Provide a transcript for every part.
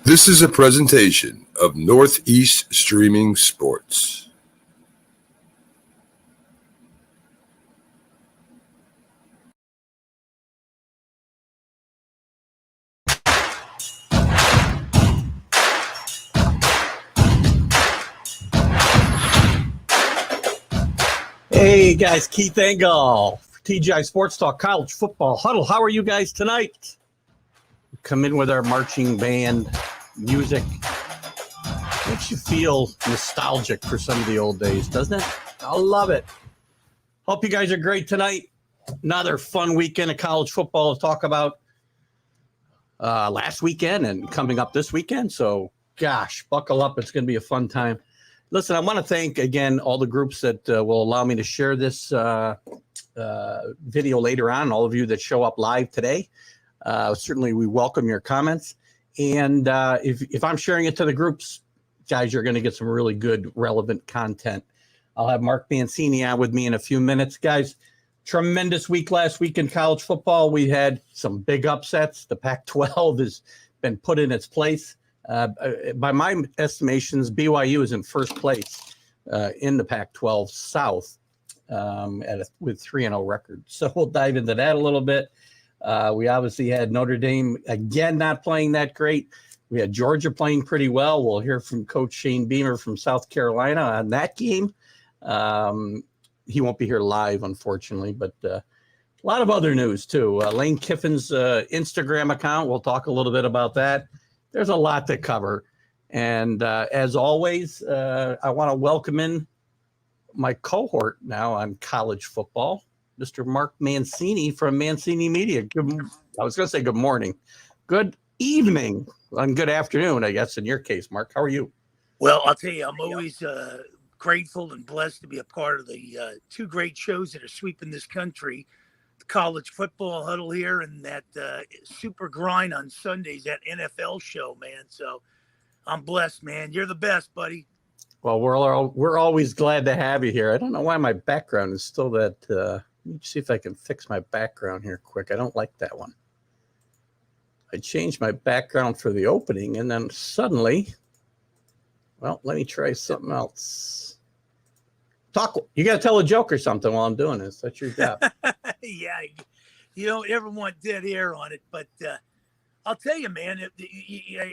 This is a presentation of Northeast Streaming Sports. Hey guys, Keith Engel for TGI Sports Talk College Football Huddle. How are you guys tonight? Come in with our marching band music. Makes you feel nostalgic for some of the old days, doesn't it? I love it. Hope you guys are great tonight. Another fun weekend of college football to talk about last weekend and coming up this weekend. So, gosh, buckle up. It's going to be a fun time. Listen, I want to thank, again, all the groups that will allow me to share this video later on, all of you that show up live today. Certainly, we welcome your comments. And if I'm sharing it to the groups, guys, you're going to get some really good, relevant content. I'll have Mark Mancini on with me in a few minutes. Guys, tremendous week last week in college football. We had some big upsets. The Pac-12 has been put in its place. By my estimations, BYU is in first place in the Pac-12 South with 3-0 record. So we'll dive into that a little bit. We obviously had Notre Dame, again, not playing that great. We had Georgia playing pretty well. We'll hear from Coach Shane Beamer from South Carolina on that game. He won't be here live, unfortunately, but a lot of other news, too. Lane Kiffin's Instagram account, we'll talk a little bit about that. There's a lot to cover. And as always, I want to welcome in my cohort now on college football, Mr. Mark Mancini from Mancini Media. I was going to say good morning. Good evening and good afternoon, I guess, in your case, Mark. How are you? Well, I'll tell you, I'm always grateful and blessed to be a part of the two great shows that are sweeping this country. College Football Huddle here and that super grind on Sundays, that NFL show, man. So I'm blessed, man. You're the best, buddy. Well, we're always glad to have you here. I don't know why my background is still that. Let me see if I can fix my background here quick. I don't like that one. I changed my background for the opening, and then suddenly, well, let me try something else. Talk. You got to tell a joke or something while I'm doing this. That's your job. Yeah, you don't ever want dead air on it, but I'll tell you, man,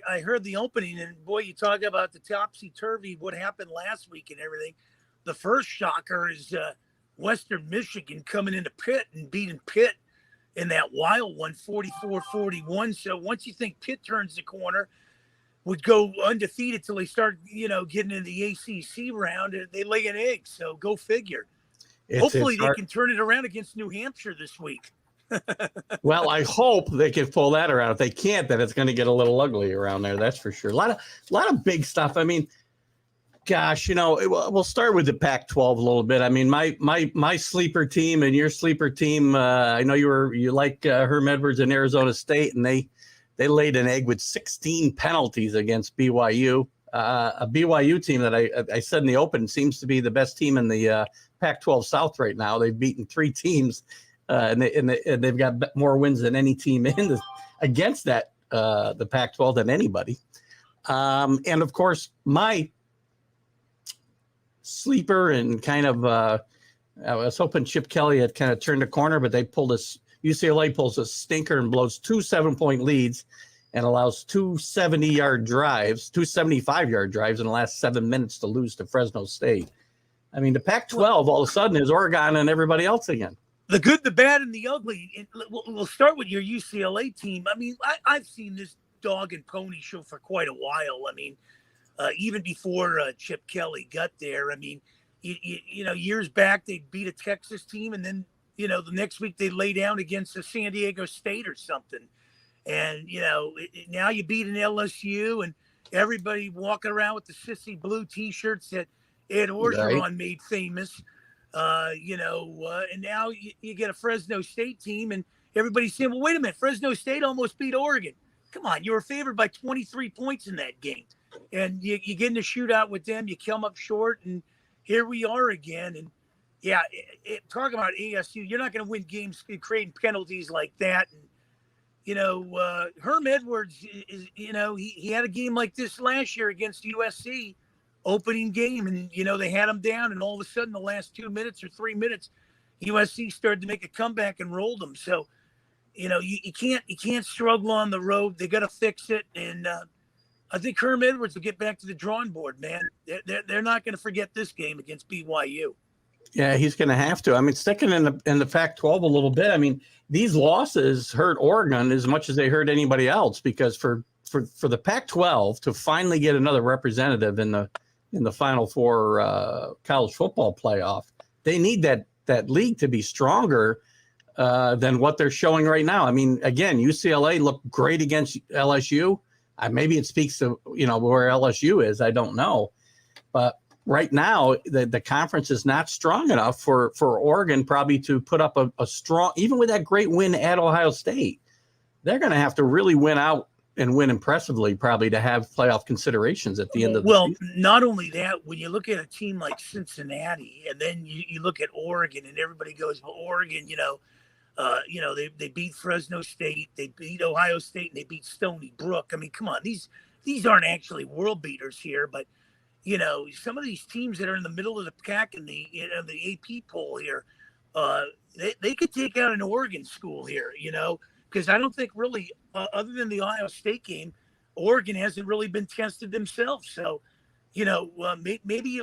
I heard the opening, and boy, you talk about the topsy-turvy, what happened last week and everything. The first shocker is Western Michigan coming into Pitt and beating Pitt in that wild one, 44-41. So once you think Pitt turns the corner, would go undefeated till they start, getting in the ACC round, and they lay an egg. So go figure. Hopefully they can turn it around against New Hampshire this week. Well, I hope they can pull that around. If they can't, then it's going to get a little ugly around there. That's for sure. A lot of big stuff. I mean, gosh, we'll start with the Pac-12 a little bit. I mean, my sleeper team and your sleeper team. I know you like Herm Edwards in Arizona State, and they laid an egg with 16 penalties against BYU. A BYU team that I said in the open seems to be the best team in the Pac-12 South right now. They've beaten 3 teams, and they've got more wins than any team against that the Pac-12 than anybody. And of course, my sleeper and kind of I was hoping Chip Kelly had kind of turned the corner, but they pulled us. UCLA pulls a stinker and blows 2 7-point leads and allows 2 75-yard drives in the last 7 minutes to lose to Fresno State. I mean, the Pac-12 all of a sudden is Oregon and everybody else again. The good, the bad, and the ugly. And we'll start with your UCLA team. I mean, I've seen this dog and pony show for quite a while. I mean, even before Chip Kelly got there. I mean, years back they beat a Texas team, and then the next week they lay down against a San Diego State or something. And, now you beat an LSU and everybody walking around with the sissy blue T-shirts that Ed Orgeron made famous, and now you get a Fresno State team and everybody's saying, well, wait a minute, Fresno State almost beat Oregon. Come on, you were favored by 23 points in that game. And you get in a shootout with them, you come up short, and here we are again. And, talking about ASU, you're not going to win games creating penalties like that. And Herm Edwards is, he had a game like this last year against USC, opening game, and they had him down, and all of a sudden, the last 2 minutes or 3 minutes, USC started to make a comeback and rolled them. So, you can't struggle on the road. They got to fix it, and I think Herm Edwards will get back to the drawing board, man. They're not going to forget this game against BYU. Yeah, he's going to have to. I mean, sticking in the Pac-12 a little bit. I mean, these losses hurt Oregon as much as they hurt anybody else, because for the Pac-12 to finally get another representative in the Final Four college football playoff, they need that league to be stronger than what they're showing right now. I mean, again, UCLA looked great against LSU. Maybe it speaks to where LSU is. I don't know, but right now the conference is not strong enough for Oregon probably to put up a strong, even with that great win at Ohio State. They're going to have to really win out and win impressively probably to have playoff considerations at the end of the season. Not only that, when you look at a team like Cincinnati and then you look at Oregon and everybody goes, well, Oregon, they beat Fresno State, they beat Ohio State, and they beat Stony Brook. I mean, come on, these aren't actually world beaters here, but some of these teams that are in the middle of the pack in the AP poll here, they could take out an Oregon school here, because I don't think really, other than the Ohio State game, Oregon hasn't really been tested themselves. So, maybe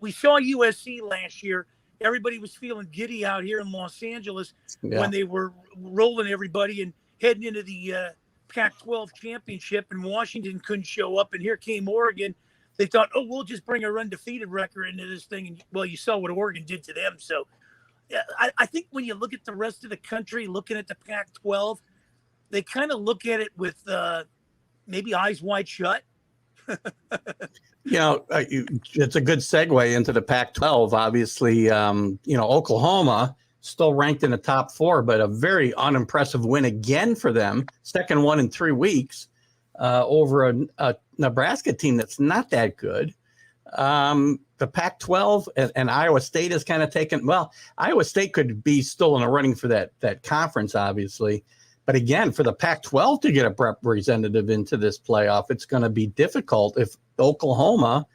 we saw USC last year. Everybody was feeling giddy out here in Los Angeles when they were rolling everybody and heading into the Pac-12 championship, and Washington couldn't show up. And here came Oregon. They thought, oh, we'll just bring our undefeated record into this thing. And, well, you saw what Oregon did to them. So I think when you look at the rest of the country, looking at the Pac-12, they kind of look at it with maybe eyes wide shut. It's a good segue into the Pac-12. Obviously, Oklahoma still ranked in the top 4, but a very unimpressive win again for them. Second one in 3 weeks over a Nebraska team that's not that good. The Pac-12 and Iowa State has kind of taken. Well, Iowa State could be still in the running for that conference, obviously. But again, for the Pac-12 to get a representative into this playoff, it's going to be difficult if Oklahoma,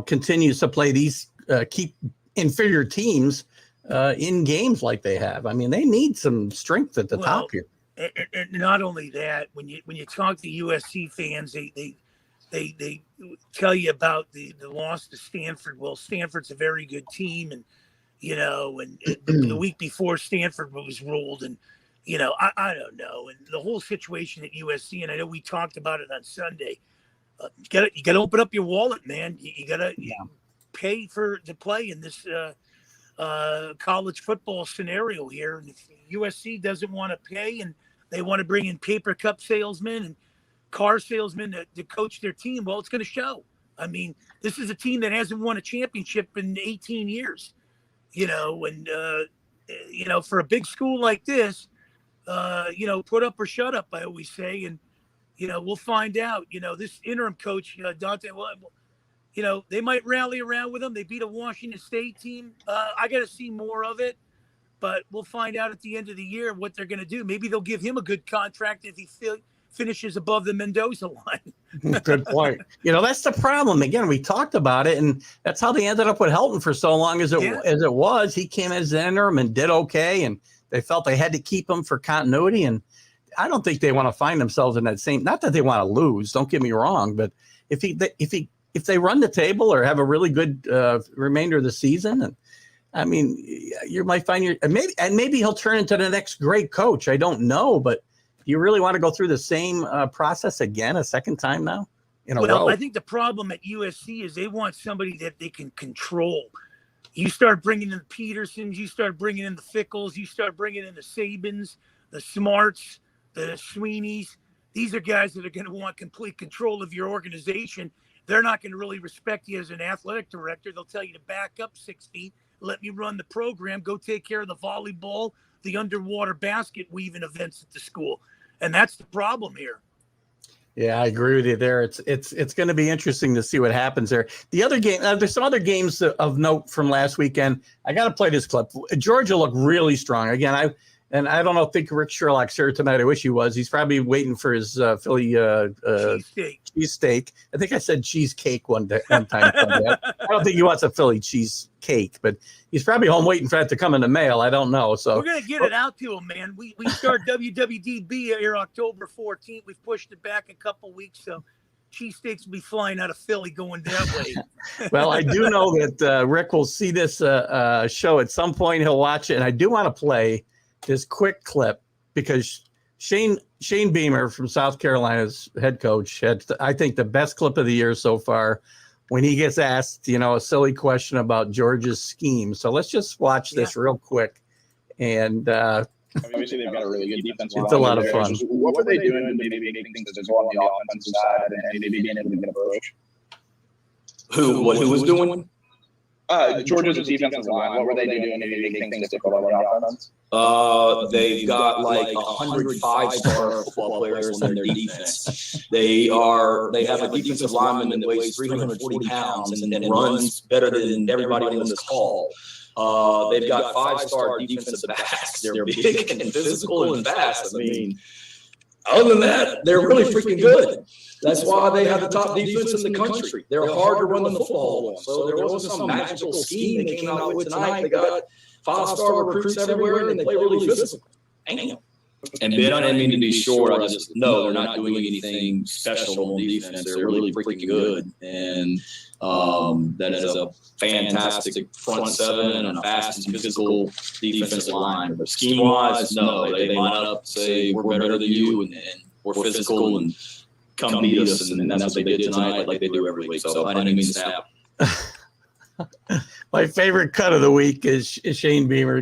continues to play these keep inferior teams in games like they have. I mean, they need some strength at the top here. And not only that, when you talk to USC fans, they tell you about the loss to Stanford. Well, Stanford's a very good team, and the week before Stanford was ruled, and I don't know, and the whole situation at USC. And I know we talked about it on Sunday. You got to open up your wallet, man. You got to pay to play in this college football scenario here. And if USC doesn't want to pay, and they want to bring in paper cup salesmen and car salesmen to coach their team, well, it's going to show. I mean, this is a team that hasn't won a championship in 18 years. For a big school like this, put up or shut up, I always say. And, we'll find out. This interim coach, Dante, they might rally around with him. They beat a Washington State team. I got to see more of it, but we'll find out at the end of the year what they're going to do. Maybe they'll give him a good contract if he finishes above the Mendoza line. Good point. That's the problem. Again, we talked about it, and that's how they ended up with Helton for so long as it was. He came as an interim and did okay, and they felt they had to keep him for continuity. And I don't think they want to find themselves in that same. Not that they want to lose. Don't get me wrong, but if they run the table or have a really good remainder of the season, and I mean, you might find maybe he'll turn into the next great coach. I don't know, but do you really want to go through the same process again a second time now in a row? I think the problem at USC is they want somebody that they can control. You start bringing in the Petersons, you start bringing in the Fickles, you start bringing in the Sabins, the Smarts, the Sweeneys. These are guys that are going to want complete control of your organization. They're not going to really respect you as an athletic director. They'll tell you to back up 6 feet, let me run the program, go take care of the volleyball, the underwater basket weaving events at the school. And that's the problem here. Yeah, I agree with you there. It's going to be interesting to see what happens there. The other game, there's some other games of note from last weekend. I got to play this clip. Georgia looked really strong. Again, And I don't think Rick Sherlock's here tonight. I wish he was. He's probably waiting for his Philly cheesesteak. I think I said cheesecake one time. I don't think he wants a Philly cheesecake, but he's probably home waiting for that to come in the mail. I don't know. So we're gonna get it out to him, man. We start WWDB here October 14th. We've pushed it back a couple weeks, so cheesesteaks will be flying out of Philly going that way. Well, I do know that Rick will see this show at some point. He'll watch it, and I do want to play this quick clip because Shane Beamer from South Carolina's head coach had, I think, the best clip of the year so far when he gets asked, a silly question about Georgia's scheme. So let's just watch this real quick. And obviously they've got a really good defense. It's a lot of fun. What were they doing to maybe make things go on the offensive side and maybe being able to get a push? Who was doing? Georgia's defensive line. What were they doing to maybe make things difficult on the offense? They've got like 100 5-star football players on their defense. They have a defensive lineman that weighs 340 pounds and runs better than everybody on this call. They've got 5-star defensive backs. They're big and physical and fast. I mean, other than that, they're really freaking good. That's why they have the top defense in the country. They're hard to run the football on. So there wasn't some magical scheme they came out with tonight. They got 5-star recruits everywhere, and they play really physical. Damn. And Ben, I didn't mean to be short. I just know they're not doing anything special on defense. They're really freaking good. And that is a fantastic front seven and a fast and physical defensive line. But scheme-wise, no. They line up, say, we're better than you, and we're physical, and come beat us. And that's what they did tonight, like they do every week. So I didn't mean to snap. My favorite cut of the week is Shane Beamer.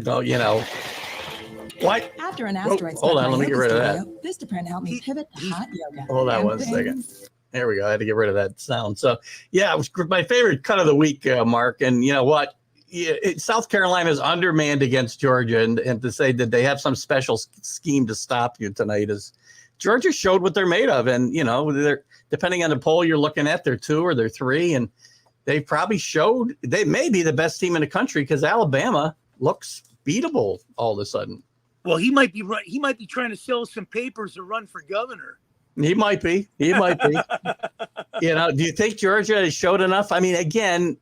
What? After an asteroid hold on, let me get rid of that. Vistaprint helped me pivot to hot yoga. Hold on one second. There we go. I had to get rid of that sound. So, yeah, it was my favorite cut of the week, Mark. And you know what? South Carolina is undermanned against Georgia, and to say that they have some special scheme to stop you tonight is Georgia showed what they're made of. And, they're depending on the poll you're looking at, they're 2 or they're 3. And they probably showed they may be the best team in the country because Alabama looks beatable all of a sudden. Well, he might be right. He might be trying to sell some papers to run for governor. He might be. Do you think Georgia has showed enough? I mean, again,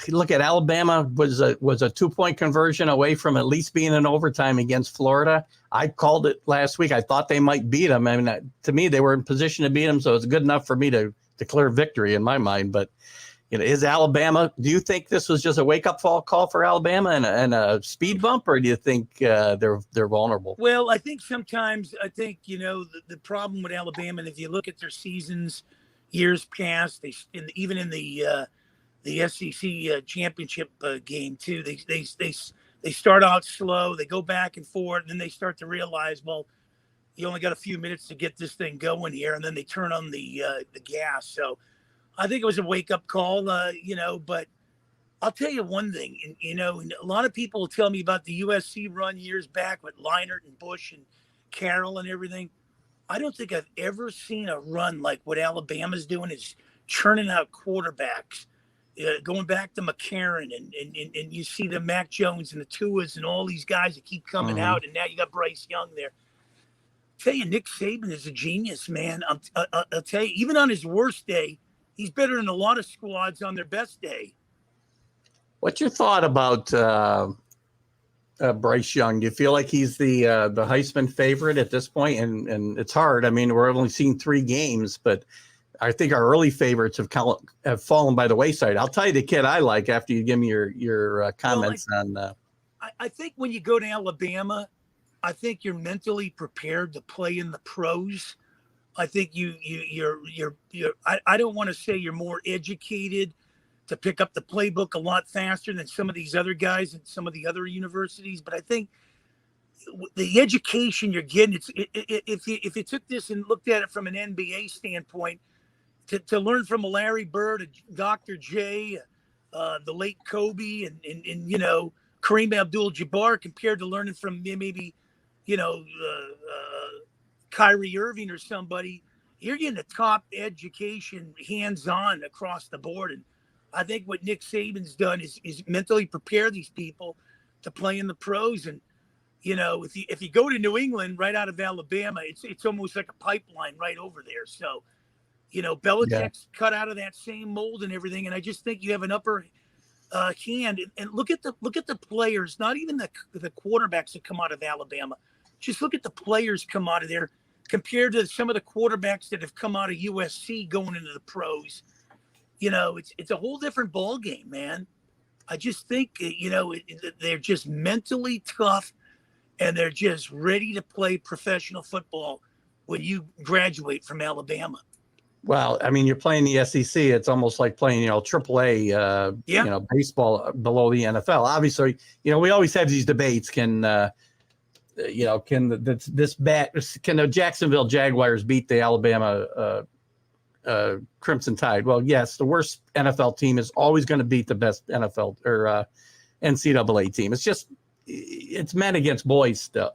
look at Alabama was a 2-point conversion away from at least being in overtime against Florida. I called it last week. I thought they might beat them. I mean, to me, they were in position to beat them, so it's good enough for me to declare victory in my mind. But is Alabama? Do you think this was just a wake-up call for Alabama and a speed bump, or do you think they're vulnerable? Well, I think sometimes the problem with Alabama, and if you look at their seasons, years past, even in the SEC championship game too, they start out slow, they go back and forth, and then they start to realize, well, you only got a few minutes to get this thing going here, and then they turn on the gas. So I think it was a wake-up call, but I'll tell you one thing, and a lot of people will tell me about the USC run years back with Leinart and Bush and Carroll and everything. I don't think I've ever seen a run like what Alabama's doing, is churning out quarterbacks, going back to McCarron, and you see the Mac Jones and the Tuas and all these guys that keep coming out, and now you got Bryce Young there. I'll tell you, Nick Saban is a genius, man. I'll tell you, even on his worst day, he's better than a lot of squads on their best day. What's your thought about Bryce Young? Do you feel like he's the Heisman favorite at this point? And it's hard. I mean, we're only seeing 3 games, but I think our early favorites have fallen by the wayside. I'll tell you the kid I like after you give me your comments on. I think when you go to Alabama, I think you're mentally prepared to play in the pros. I think you're I don't want to say you're more educated to pick up the playbook a lot faster than some of these other guys at some of the other universities, but I think the education you're getting, if you took this and looked at it from an NBA standpoint, to learn from a Larry Bird, a Dr. J, the late Kobe, and Kareem Abdul-Jabbar, compared to learning from maybe Kyrie Irving or somebody, you're getting a top education hands-on across the board. And I think what Nick Saban's done is mentally prepare these people to play in the pros. And, if you go to New England right out of Alabama, it's almost like a pipeline right over there. So, Belichick's cut out of that same mold and everything, and I just think you have an upper hand. And look at the players, not even the quarterbacks that come out of Alabama. Just look at the players come out of there compared to some of the quarterbacks that have come out of USC going into the pros. It's a whole different ball game, man. I just think they're just mentally tough, and they're just ready to play professional football when you graduate from Alabama. Well, I mean, you're playing the SEC. It's almost like playing, AAA, baseball below the NFL. Obviously, we always have these debates. Can the Jacksonville Jaguars beat the Alabama Crimson Tide? Well, yes, the worst NFL team is always going to beat the best NFL or NCAA team. It's men against boys still,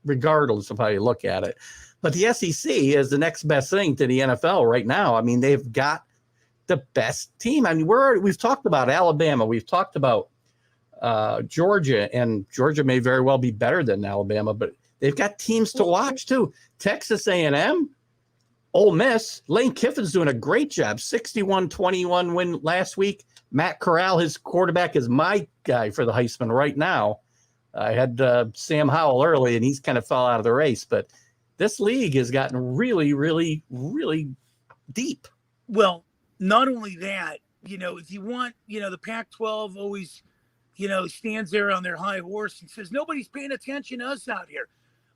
regardless of how you look at it. But the SEC is the next best thing to the NFL right now. I mean, they've got the best team. I mean, we've talked about Alabama. We've talked about Georgia, and Georgia may very well be better than Alabama, but they've got teams to watch too. Texas A&M, Ole Miss, Lane Kiffin's doing a great job. 61-21 win last week. Matt Corral, his quarterback, is my guy for the Heisman right now. I had Sam Howell early, and he's kind of fell out of the race. But this league has gotten really, really, really deep. Well, not only that, if you want, the Pac-12 always, stands there on their high horse and says, nobody's paying attention to us out here.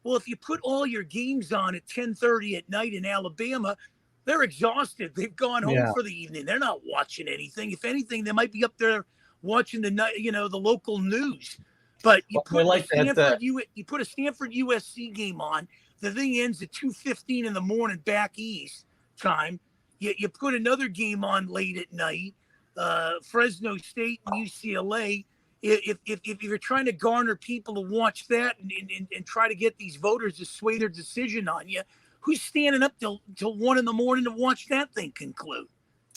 Well, if you put all your games on at 10:30 at night in Alabama, they're exhausted. They've gone home for the evening. They're not watching anything. If anything, they might be up there watching the local news. But you put you put a Stanford USC game on. The thing ends at 2:15 in the morning back east time. You put another game on late at night. Fresno State and UCLA. If you're trying to garner people to watch that and try to get these voters to sway their decision on you, who's standing up till 1 a.m. to watch that thing conclude?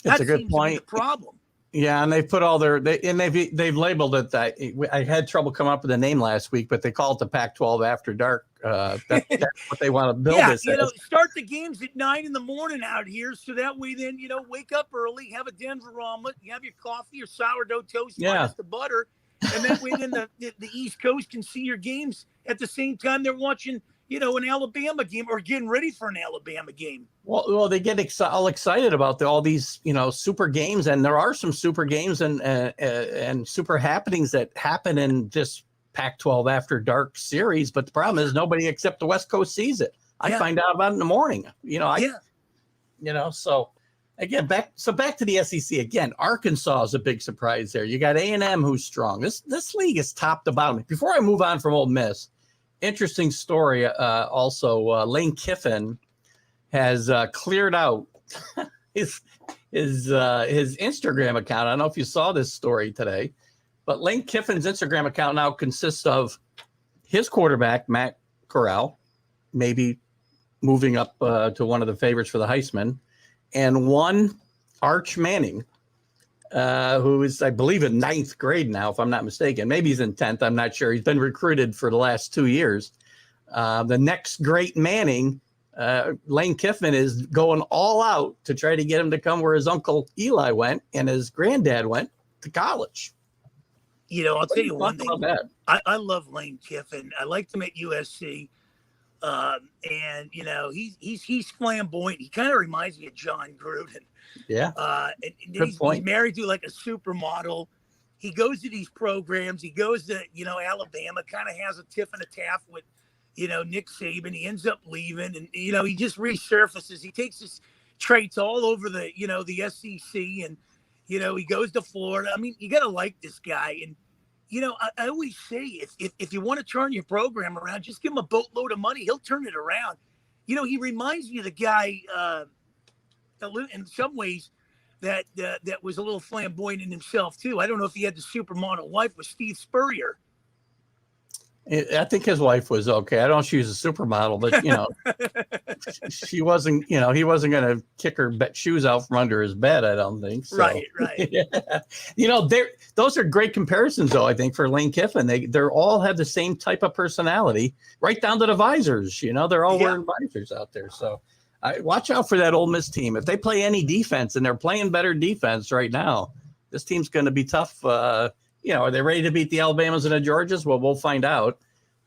That's a good point. The problem. Yeah, and they've put all they've labeled it. I had trouble coming up with a name last week, but they call it the Pac-12 After Dark. That's what they want to build this as. Start the games at 9 a.m. out here, so that way then wake up early, have a Denver omelet, you have your coffee or sourdough toast minus the butter, and that way then the East Coast can see your games at the same time they're watching an Alabama game or getting ready for an Alabama game. Well, they get all excited about all these, super games, and there are some super games and super happenings that happen in this Pac-12 After Dark series. But the problem is nobody except the West Coast sees it. I find out about it in the morning. So again, back to the SEC again. Arkansas is a big surprise there. You got A&M who's strong. This league is top to bottom. Before I move on from Ole Miss. Interesting story. Also, Lane Kiffin has cleared out his Instagram account. I don't know if you saw this story today, but Lane Kiffin's Instagram account now consists of his quarterback, Matt Corral, maybe moving up to one of the favorites for the Heisman, and one Arch Manning, who is, I believe, in 9th grade now, if I'm not mistaken. Maybe he's in 10th. I'm not sure. He's been recruited for the last 2 years. The next great Manning, Lane Kiffin, is going all out to try to get him to come where his uncle Eli went and his granddad went to college. I'll tell you one thing. I love Lane Kiffin. I liked him at USC. And he's flamboyant. He kind of reminds me of John Gruden. Yeah. And he's married to like a supermodel. He goes to these programs. He goes to, Alabama, kind of has a tiff and a taff with, Nick Saban. He ends up leaving and, he just resurfaces. He takes his traits all over the, the SEC and, he goes to Florida. I mean, you got to like this guy. And, I always say if you want to turn your program around, just give him a boatload of money. He'll turn it around. He reminds me of the guy, in some ways that was a little flamboyant in himself too. I don't know if he had the supermodel wife with Steve Spurrier. I think his wife was okay. I don't know if she was a supermodel, but she wasn't, he wasn't going to kick her shoes out from under his bed. I don't think so. Right. Yeah. Those are great comparisons, though. I think for Lane Kiffin, they're all have the same type of personality, right down to the visors. They're all wearing visors out there. So watch out for that Ole Miss team. If they play any defense, and they're playing better defense right now, this team's going to be tough. Are they ready to beat the Alabamas and the Georgias? Well, we'll find out.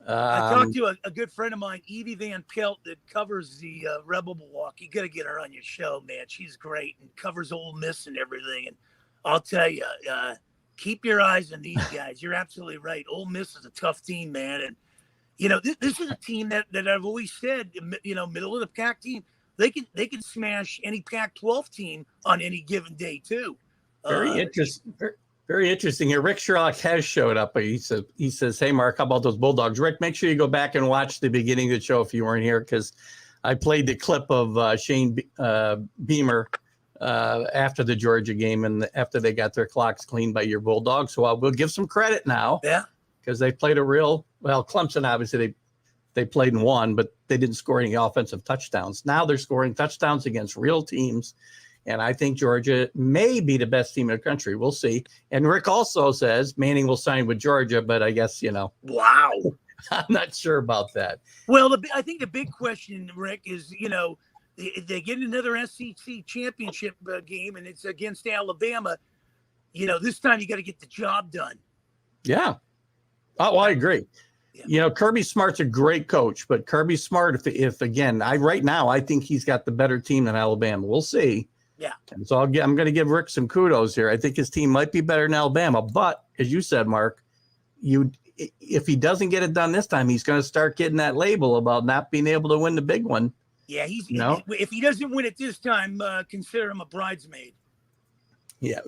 I talked to a good friend of mine, Evie Van Pelt, that covers the Rebel Milwaukee. You got to get her on your show, man. She's great and covers Ole Miss and everything. And I'll tell you, keep your eyes on these guys. You're absolutely right. Ole Miss is a tough team, man. And this is a team that I've always said, middle of the pack team. They can smash any Pac-12 team on any given day too. Very interesting. Very interesting here. Rick Sherlock has showed up. He says, "Hey, Mark, how about those Bulldogs?" Rick, make sure you go back and watch the beginning of the show if you weren't here, because I played the clip of Shane Beamer after the Georgia game and after they got their clocks cleaned by your Bulldogs. So we'll give some credit now. Yeah. Because they played Clemson, obviously, they played and won, but they didn't score any offensive touchdowns. Now they're scoring touchdowns against real teams. And I think Georgia may be the best team in the country. We'll see. And Rick also says Manning will sign with Georgia, but I guess, Wow. I'm not sure about that. Well, I think the big question, Rick, is, they get another SEC championship game, and it's against Alabama. This time you got to get the job done. Yeah. Oh, I agree. Yeah. Kirby Smart's a great coach, but Kirby Smart, if again, right now, I think he's got the better team than Alabama. We'll see. Yeah. And so I'm going to give Rick some kudos here. I think his team might be better than Alabama, but as you said, Mark, if he doesn't get it done this time, he's going to start getting that label about not being able to win the big one. Yeah, if he doesn't win it this time, consider him a bridesmaid. Yeah.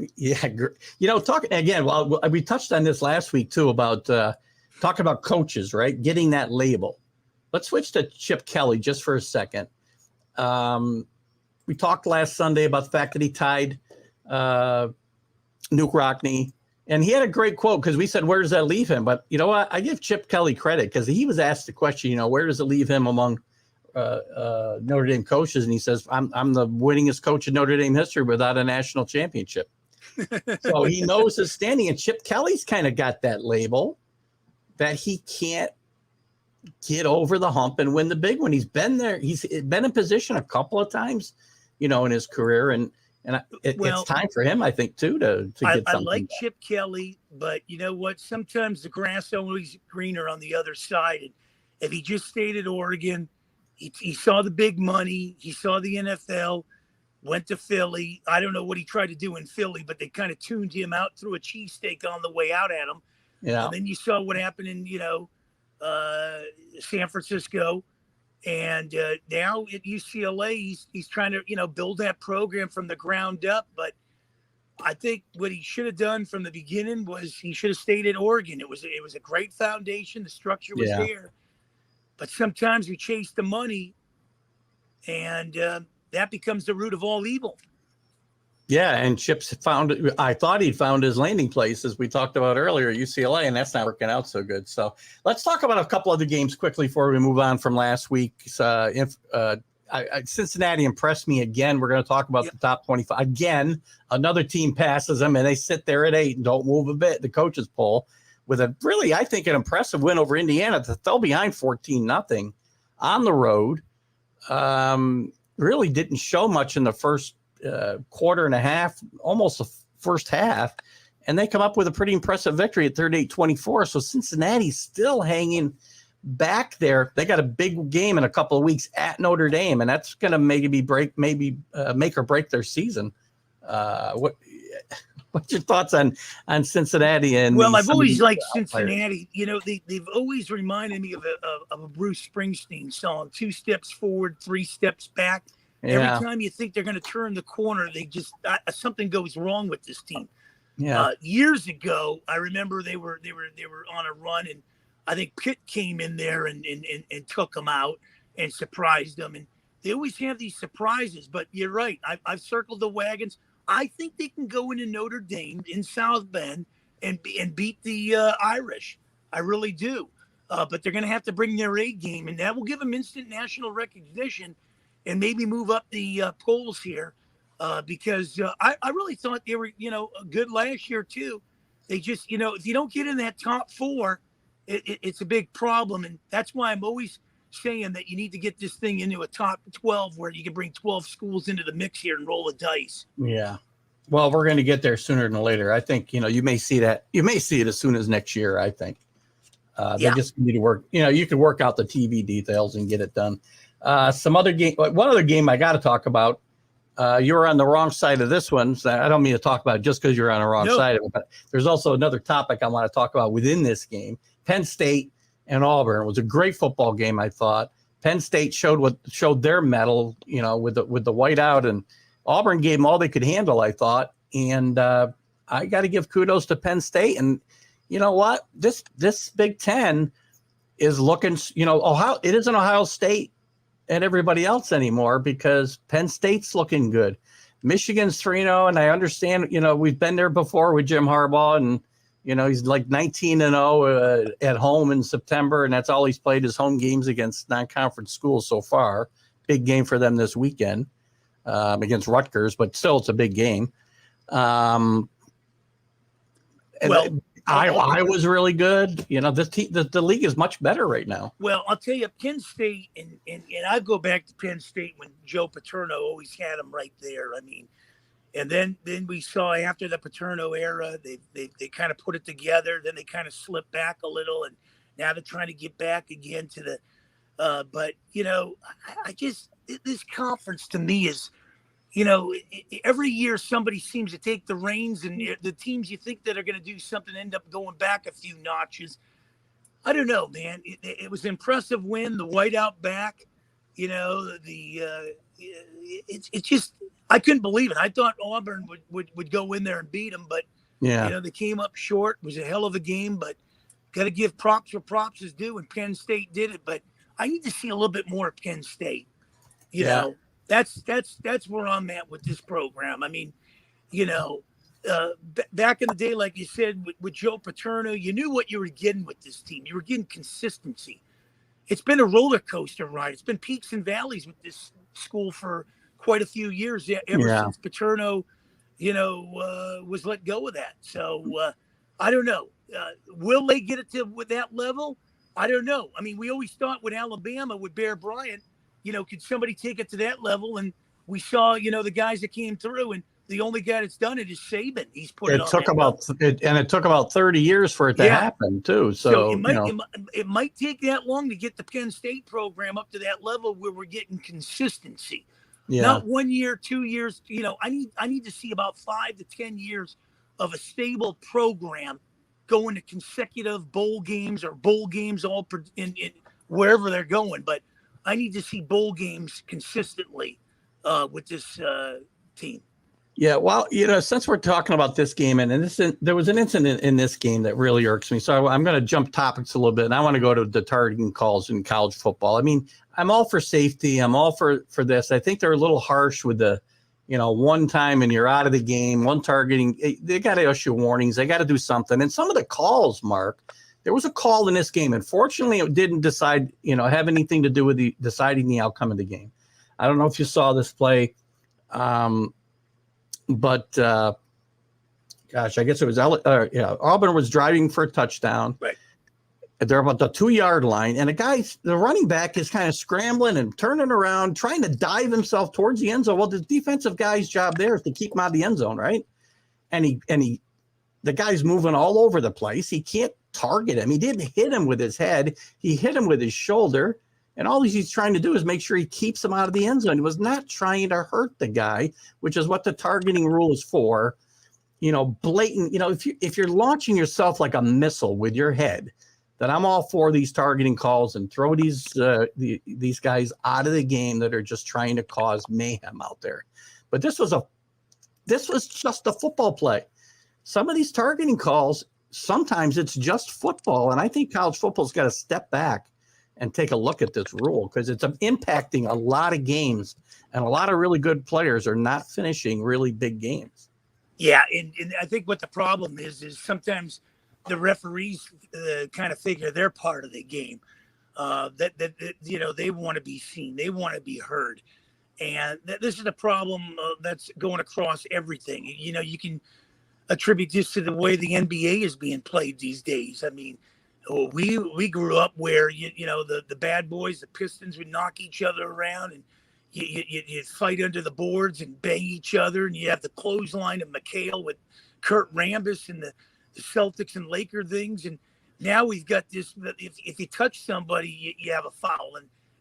Talking again, well, we touched on this last week too about talking about coaches, right? Getting that label. Let's switch to Chip Kelly just for a second. We talked last Sunday about the fact that he tied Nuke Rockne, and he had a great quote because we said, where does that leave him? But you know what? I give Chip Kelly credit because he was asked the question, where does it leave him among Notre Dame coaches? And he says, I'm the winningest coach in Notre Dame history without a national championship. So he knows his standing, and Chip Kelly's kind of got that label that he can't get over the hump and win the big one. He's been there. He's been in position a couple of times, in his career. And it's time for him, I think, too, to get something. I like Chip Kelly, but you know what? Sometimes the grass always greener on the other side. And if he just stayed at Oregon, he saw the big money. He saw the NFL, went to Philly. I don't know what he tried to do in Philly, but they kind of tuned him out, threw a cheesesteak on the way out at him. Yeah. And then you saw what happened in, San Francisco. And now at UCLA, he's trying to, build that program from the ground up. But I think what he should have done from the beginning was he should have stayed at Oregon. It was a great foundation. The structure was there. But sometimes we chase the money, and that becomes the root of all evil. Yeah, and Chip's I thought he'd found his landing place, as we talked about earlier, UCLA, and that's not working out so good. So let's talk about a couple other games quickly before we move on from last week. Cincinnati impressed me again. We're going to talk about the top 25. Again, another team passes them, and they sit there at 8 and don't move a bit. The coaches poll with a really, I think, an impressive win over Indiana. They fell behind 14-0 on the road. Really didn't show much in the first quarter and a half, almost the first half, and they come up with a pretty impressive victory at 38-24. So Cincinnati's still hanging back there. They got a big game in a couple of weeks at Notre Dame, and that's going to make or break their season. What's your thoughts on Cincinnati? And I've always liked Cincinnati. They've always reminded me of a Bruce Springsteen song: 2 steps forward, 3 steps back. Every time you think they're going to turn the corner, they just something goes wrong with this team. Yeah. Years ago, I remember they were on a run, and I think Pitt came in there and took them out and surprised them. And they always have these surprises. But you're right. I've circled the wagons. I think they can go into Notre Dame in South Bend and beat the Irish. I really do. But they're going to have to bring their A game, and that will give them instant national recognition. and maybe move up the polls here because I really thought they were, good last year too. They just, if you don't get in that top four, it's a big problem. And that's why I'm always saying that you need to get this thing into a top 12 where you can bring 12 schools into the mix here and roll the dice. Yeah. Well, we're going to get there sooner than later. I think, you may see that. You may see it as soon as next year, I think. They just need to work. You can work out the TV details and get it done. One other game I got to talk about. You were on the wrong side of this one. So I don't mean to talk about it just because you're on the wrong side of it, but there's also another topic I want to talk about within this game. Penn State and Auburn. It was a great football game, I thought. Penn State showed their mettle, with the whiteout, and Auburn gave them all they could handle, I thought. And I got to give kudos to Penn State. And you know what? This Big Ten is looking, Ohio. It isn't Ohio State and everybody else anymore because Penn State's looking good. Michigan's 3-0, and I understand, we've been there before with Jim Harbaugh, and he's like 19-0 at home in September, and that's all he's played his home games against non-conference schools so far. Big game for them this weekend against Rutgers, but still it's a big game. I was really good. The league is much better right now. Well, I'll tell you, Penn State, and I go back to Penn State when Joe Paterno always had them right there. I mean, and then we saw after the Paterno era, they kind of put it together. Then they kind of slipped back a little, and now they're trying to get back again to the. But I just this conference to me is. Every year somebody seems to take the reins, and the teams you think that are going to do something end up going back a few notches. I don't know, man. It was an impressive win. The whiteout back, it's just I couldn't believe it. I thought Auburn would go in there and beat them, but they came up short. It was a hell of a game, but got to give props where props is due, and Penn State did it. But I need to see a little bit more of Penn State. You know. That's where I'm at with this program. I mean, back in the day, like you said, with Joe Paterno, you knew what you were getting with this team. You were getting consistency. It's been a roller coaster ride. It's been peaks and valleys with this school for quite a few years, ever since Paterno, was let go of that. So I don't know. Will they get it to with that level? I don't know. I mean, we always thought with Alabama, with Bear Bryant, could somebody take it to that level? And we saw, the guys that came through, and the only guy that's done it is Saban. He's put it took about 30 years for it to happen too. So it might take that long to get the Penn State program up to that level where we're getting consistency. Not 1 year, 2 years. I need to see about 5 to 10 years of a stable program going to consecutive bowl games or bowl games all in wherever they're going. But I need to see bowl games consistently with this team. Yeah, well, since we're talking about this game, and there was an incident in this game that really irks me. So I'm going to jump topics a little bit, and I want to go to the targeting calls in college football. I mean, I'm all for safety. I'm all for this. I think they're a little harsh with the, one time and you're out of the game, one targeting. They got to issue warnings. They got to do something. And some of the calls, Mark, there was a call in this game, and fortunately it didn't have anything to do with deciding the outcome of the game. I don't know if you saw this play, but I guess it was Auburn was driving for a touchdown. Right. They're about the 2-yard line, and the running back is kind of scrambling and turning around, trying to dive himself towards the end zone. Well, the defensive guy's job there is to keep him out of the end zone, right? And the guy's moving all over the place. He can't target him. He didn't hit him with his head. He hit him with his shoulder. And all he's trying to do is make sure he keeps him out of the end zone. He was not trying to hurt the guy, which is what the targeting rule is for. Blatant, if you're launching yourself like a missile with your head, then I'm all for these targeting calls and throw these guys out of the game that are just trying to cause mayhem out there. But this was just a football play. Some of these targeting calls, sometimes it's just football. And I think college football's got to step back and take a look at this rule because it's impacting a lot of games, and a lot of really good players are not finishing really big games. Yeah, and I think what the problem is sometimes the referees kind of figure they're part of the game. That they want to be seen, they want to be heard, And this is a problem that's going across everything. You know, you can attribute this to the way the NBA is being played these days. I mean, we grew up where you know the bad boys, the Pistons would knock each other around, and you fight under the boards and bang each other, and you have the clothesline of McHale with Kurt Rambis and the Celtics and Laker things. And now we've got this: if you touch somebody, you have a foul.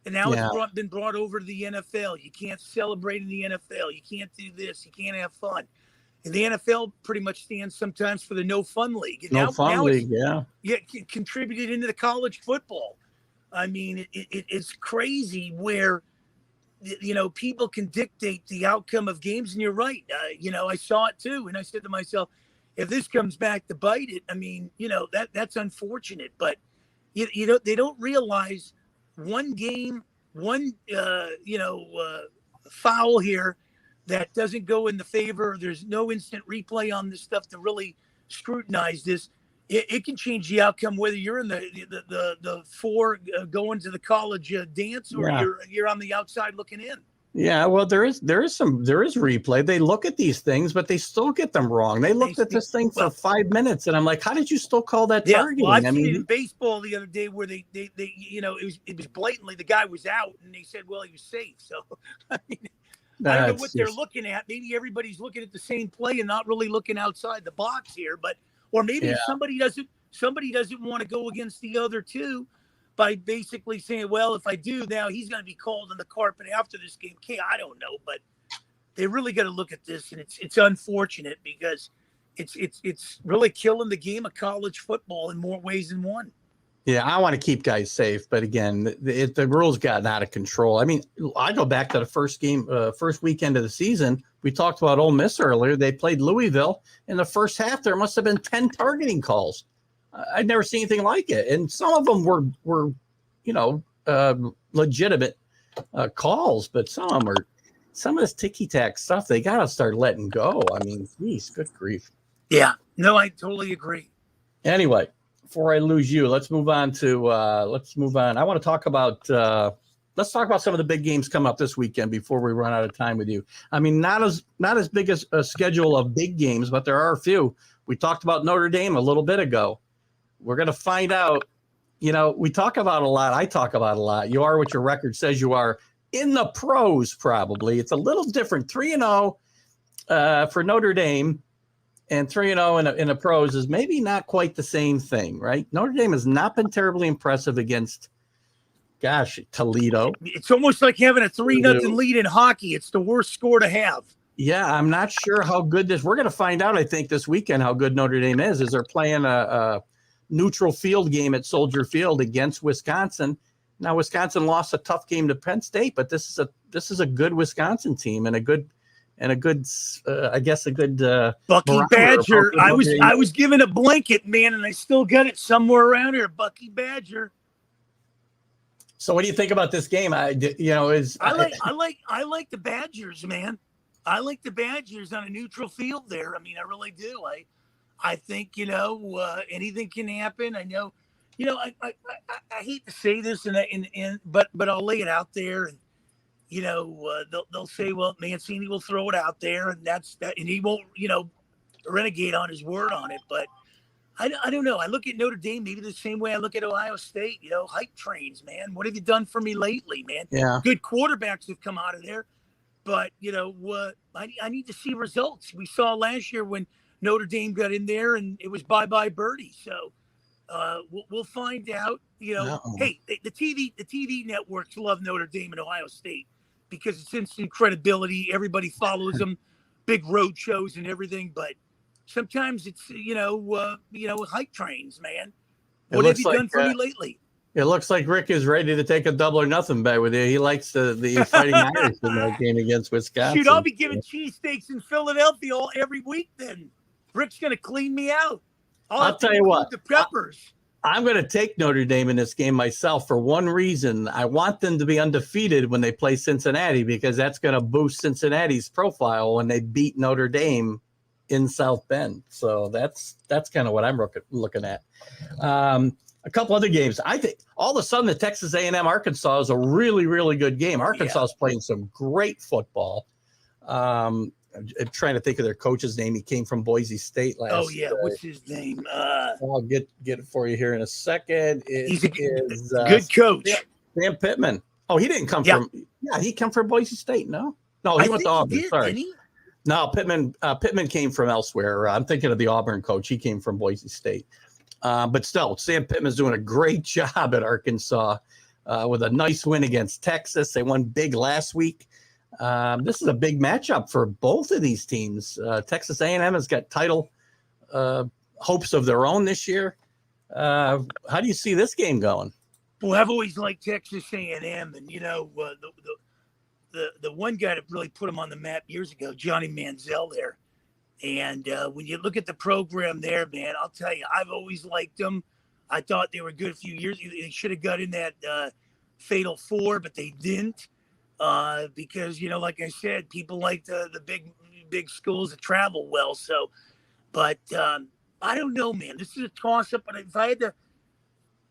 And now it's been brought over to the NFL. You can't celebrate in the NFL. You can't do this. You can't have fun. And the NFL pretty much stands sometimes for the no fun league. And now league, contributed into the college football. I mean, it's crazy where, you know, people can dictate the outcome of games. And you're right. You know, I saw it too. And I said to myself, if this comes back to bite it, I mean, you know, that's unfortunate. But, you know, they don't realize one game, foul here that doesn't go in the favor. There's no instant replay on this stuff to really scrutinize this. It can change the outcome whether you're in the four going to the college dance or you're on the outside looking in. Yeah, well, there is replay. They look at these things, but they still get them wrong. They looked at this thing for 5 minutes, and I'm like, how did you still call that targeting? Well, I've seen it in baseball the other day where they you know, it was blatantly the guy was out, and they said, well, he was safe. So I mean, I don't know what they're looking at. Maybe everybody's looking at the same play and not really looking outside the box here. But or maybe somebody doesn't want to go against the other two by basically saying, well, if I do now, he's going to be called on the carpet after this game. I don't know, but they really got to look at this, and it's unfortunate because it's really killing the game of college football in more ways than one. Yeah, I want to keep guys safe, but again, the rules gotten out of control. I mean, I go back to the first weekend of the season. We talked about Ole Miss earlier. They played Louisville. In the first half, there must have been 10 targeting calls. I'd never seen anything like it, and some of them were legitimate calls, but some of this ticky-tack stuff they got to start letting go. I mean, geez, good grief. Yeah, no, I totally agree. Anyway. Before I lose you, let's move on. I want to talk about let's talk about some of the big games coming up this weekend before we run out of time with you. I mean, not as big as a schedule of big games, but there are a few. We talked about Notre Dame a little bit ago. We're going to find out, you know, we talk about a lot. I talk about a lot. You are what your record says you are in the pros, probably. It's a little different. 3-0 for Notre Dame. And 3-0 in the pros is maybe not quite the same thing, right? Notre Dame has not been terribly impressive against, Toledo. It's almost like having a 3-0 lead in hockey. It's the worst score to have. Yeah, I'm not sure how good we're going to find out, I think, this weekend how good Notre Dame is they're playing a neutral field game at Soldier Field against Wisconsin. Now, Wisconsin lost a tough game to Penn State, but this is a good Wisconsin team and a good Bucky Badger. I was given a blanket, man, and I still got it somewhere around here. Bucky Badger. So, what do you think about this game? I like the Badgers, man. I like the Badgers on a neutral field there. I mean, I really do. I think anything can happen. I know, I hate to say this, but I'll lay it out there and. They'll say, well, Mancini will throw it out there, and that's that, and he won't, renegade on his word on it. But I don't know. I look at Notre Dame maybe the same way I look at Ohio State. Hype trains, man. What have you done for me lately, man? Yeah. Good quarterbacks have come out of there, but I need to see results. We saw last year when Notre Dame got in there, and it was bye birdie. So we'll find out. Hey, the TV networks love Notre Dame and Ohio State. Because it's instant credibility. Everybody follows them, big road shows and everything. But sometimes it's, hype trains, man. What have you done for me lately? It looks like Rick is ready to take a double or nothing bet with you. He likes the Fighting Irish in that game against Wisconsin. Shoot, I'll be giving cheesesteaks in Philadelphia every week then. Rick's going to clean me out. I'll tell you what. The peppers. I'm going to take Notre Dame in this game myself for one reason. I want them to be undefeated when they play Cincinnati because that's going to boost Cincinnati's profile when they beat Notre Dame in South Bend. So that's kind of what I'm looking at. A a couple other games. I think all of a sudden the Texas A&M Arkansas is a really, really good game. Arkansas is playing some great football. I'm trying to think of their coach's name. He came from Boise State last. Oh yeah, what's his name? I'll get it for you here in a second. He's a good coach. Sam Pittman. Oh, he didn't come from. Yeah, he came from Boise State. No, he went to Auburn. Sorry. Didn't he? No, Pittman came from elsewhere. I'm thinking of the Auburn coach. He came from Boise State. But still, Sam Pittman's doing a great job at Arkansas with a nice win against Texas. They won big last week. This is a big matchup for both of these teams. Texas A&M has got title hopes of their own this year. How do you see this game going? Well, I've always liked Texas A&M, and the one guy that really put them on the map years ago, Johnny Manziel there. And when you look at the program there, man, I'll tell you, I've always liked them. I thought they were good a few years. They should have got in that Fatal Four, but they didn't because, like I said, people like the big schools that travel well. So, but I don't know, man. This is a toss-up. But if I had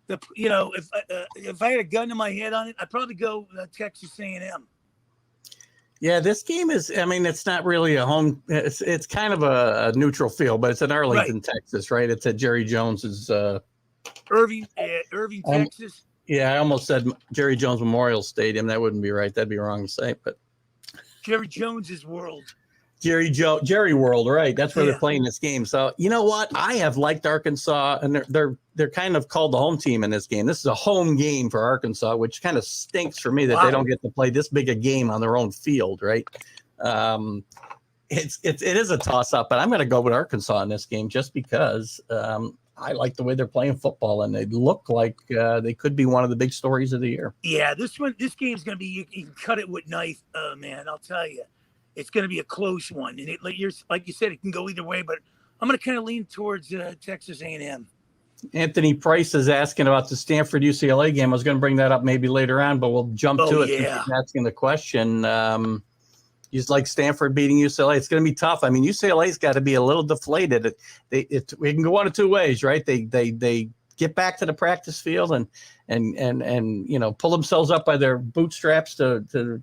if I had a gun to my head on it, I'd probably go Texas A&M. Yeah, this game is, it's not really a home. It's kind of a neutral field, but it's in Arlington, Texas, right? It's at Jerry Jones's. Irving, Texas. Yeah, I almost said Jerry Jones Memorial Stadium. That wouldn't be right. That'd be wrong to say, but. Jerry Jones's World. Jerry World, right? That's where they're playing this game. So you know what? I have liked Arkansas, and they're kind of called the home team in this game. This is a home game for Arkansas, which kind of stinks for me that they don't get to play this big a game on their own field, right? It is a toss up, but I'm going to go with Arkansas in this game just because I like the way they're playing football, and they look like they could be one of the big stories of the year. Yeah, this game's going to be. You can cut it with knife, man. I'll tell you. It's going to be a close one, and like you said, it can go either way. But I'm going to kind of lean towards Texas A&M. Anthony Price is asking about the Stanford UCLA game. I was going to bring that up maybe later on, but we'll jump to it. Yeah. He's asking the question. He's like Stanford beating UCLA. It's going to be tough. UCLA's got to be a little deflated. It can go one of two ways, right? They get back to the practice field and pull themselves up by their bootstraps to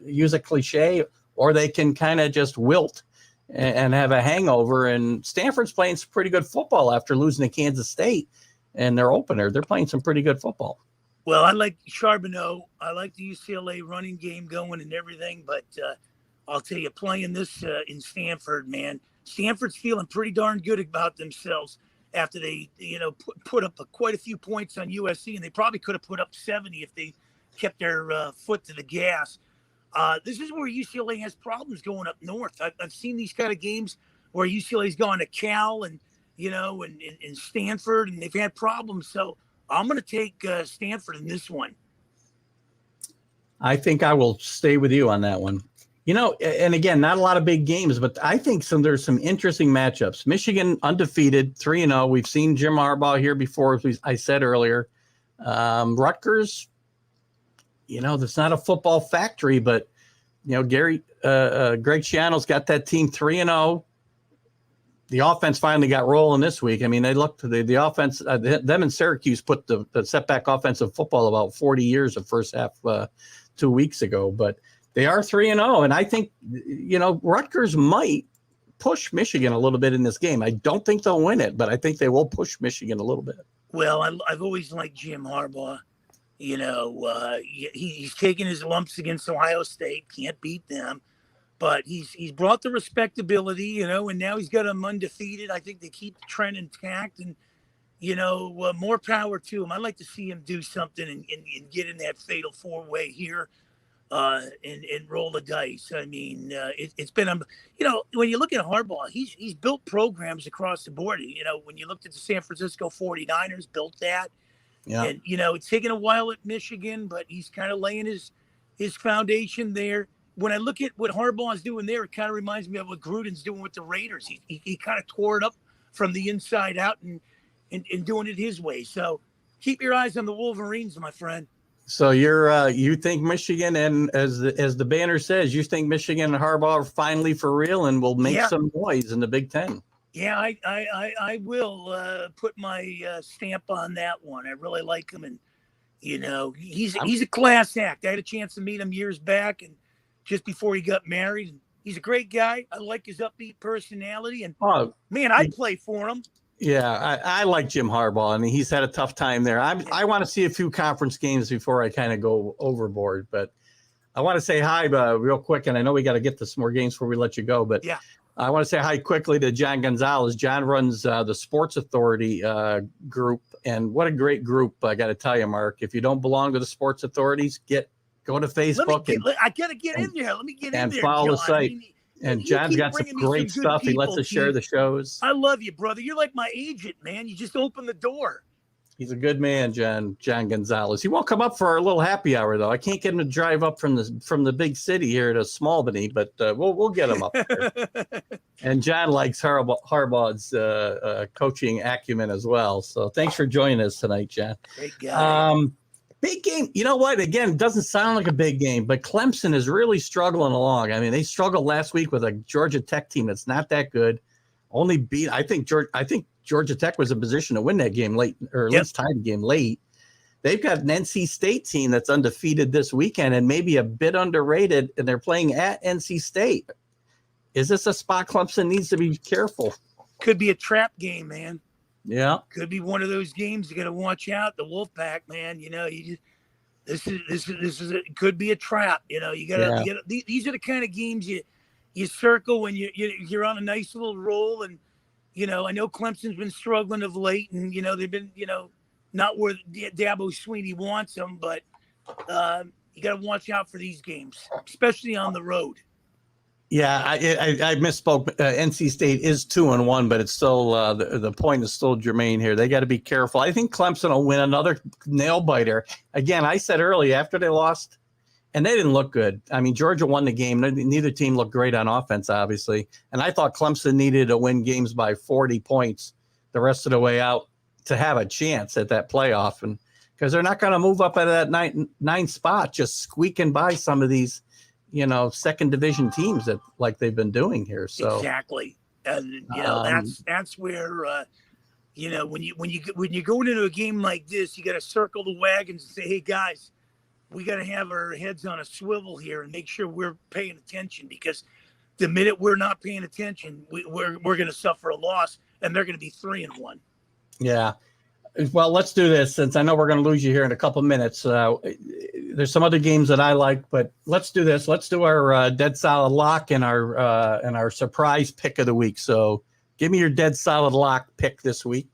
use a cliche. Or they can kind of just wilt and have a hangover. And Stanford's playing some pretty good football after losing to Kansas State and their opener. They're playing some pretty good football. Well, I like Charbonneau. I like the UCLA running game going and everything. But I'll tell you, playing this in Stanford, man, Stanford's feeling pretty darn good about themselves after they, put up quite a few points on USC. And they probably could have put up 70 if they kept their foot to the gas. This is where UCLA has problems going up north. I've seen these kind of games where UCLA's gone to Cal and Stanford, and they've had problems. So I'm going to take Stanford in this one. I think I will stay with you on that one. And again, not a lot of big games, but I think there's some interesting matchups. Michigan undefeated, 3-0. We've seen Jim Harbaugh here before, as I said earlier. Rutgers. It's not a football factory, but Greg Schiano's got that team 3-0. The offense finally got rolling this week. They looked the offense. Them and Syracuse put the setback offensive football about 40 years of first half 2 weeks ago, but they are 3-0, and I think Rutgers might push Michigan a little bit in this game. I don't think they'll win it, but I think they will push Michigan a little bit. Well, I've always liked Jim Harbaugh. He's taken his lumps against Ohio State, can't beat them, but he's brought the respectability, and now he's got them undefeated. I think they keep the trend intact, and more power to him. I'd like to see him do something and get in that fatal four-way here, and roll the dice. It's been when you look at Harbaugh, he's built programs across the board. When you looked at the San Francisco 49ers, built that. Yeah. And, it's taken a while at Michigan, but he's kind of laying his foundation there. When I look at what Harbaugh is doing there, it kind of reminds me of what Gruden's doing with the Raiders. He kind of tore it up from the inside out and doing it his way. So keep your eyes on the Wolverines, my friend. So you think Michigan, and as the banner says, you think Michigan and Harbaugh are finally for real and will make some noise in the Big Ten. Yeah, I will put my stamp on that one. I really like him, and he's a class act. I had a chance to meet him years back, and just before he got married. And he's a great guy. I like his upbeat personality, and man, I'd play for him. Yeah, I like Jim Harbaugh. I mean, he's had a tough time there. I want to see a few conference games before I kind of go overboard, but I want to say hi real quick, and I know we got to get to some more games before we let you go, but yeah. I want to say hi quickly to John Gonzalez. John runs the Sports Authority group, and what a great group. I got to tell you, Mark, if you don't belong to the Sports Authorities, go to Facebook. I got to get in there. Let me get in there, and follow the site. And John's got some great stuff. He lets us share the shows. I love you, brother. You're like my agent, man. You just open the door. He's a good man, John Gonzalez. He won't come up for our little happy hour, though. I can't get him to drive up from the big city here to Smallbany, but we'll get him up there. And John likes Harbaugh's coaching acumen as well. So thanks for joining us tonight, John. Great guy. Big game. You know what? Again, it doesn't sound like a big game, but Clemson is really struggling along. I mean, they struggled last week with a Georgia Tech team that's not that good. Only beat. I think Georgia Tech was in position to win that game late, or at least tie the game late. They've got an NC State team that's undefeated this weekend and maybe a bit underrated, and they're playing at NC State. Is this a spot Clemson needs to be careful? Could be a trap game, man. Yeah, could be one of those games you got to watch out. The Wolfpack, man. This is it could be a trap. You gotta. These are the kind of games you circle when you're on a nice little roll. And I know Clemson's been struggling of late, and they've been not where Dabo Swinney wants them, but you got to watch out for these games, especially on the road. Yeah, I misspoke. NC State is 2-1, but it's still the point is still germane here. They got to be careful. I think Clemson will win another nail biter. Again, I said earlier after they lost, and they didn't look good. I mean, Georgia won the game. Neither team looked great on offense, obviously. And I thought Clemson needed to win games by 40 points the rest of the way out to have a chance at that playoff, and because they're not going to move up out of that nine spot, just squeaking by some of these second division teams that like they've been doing here. So exactly. And that's where when you're going into a game like this, you got to circle the wagons and say, hey guys, we got to have our heads on a swivel here and make sure we're paying attention, because the minute we're not paying attention, we're going to suffer a loss, and they're going to be 3-1. Yeah. Well, let's do this, since I know we're going to lose you here in a couple of minutes. There's some other games that I like, but let's do this. Let's do our dead solid lock and our surprise pick of the week. So give me your dead solid lock pick this week.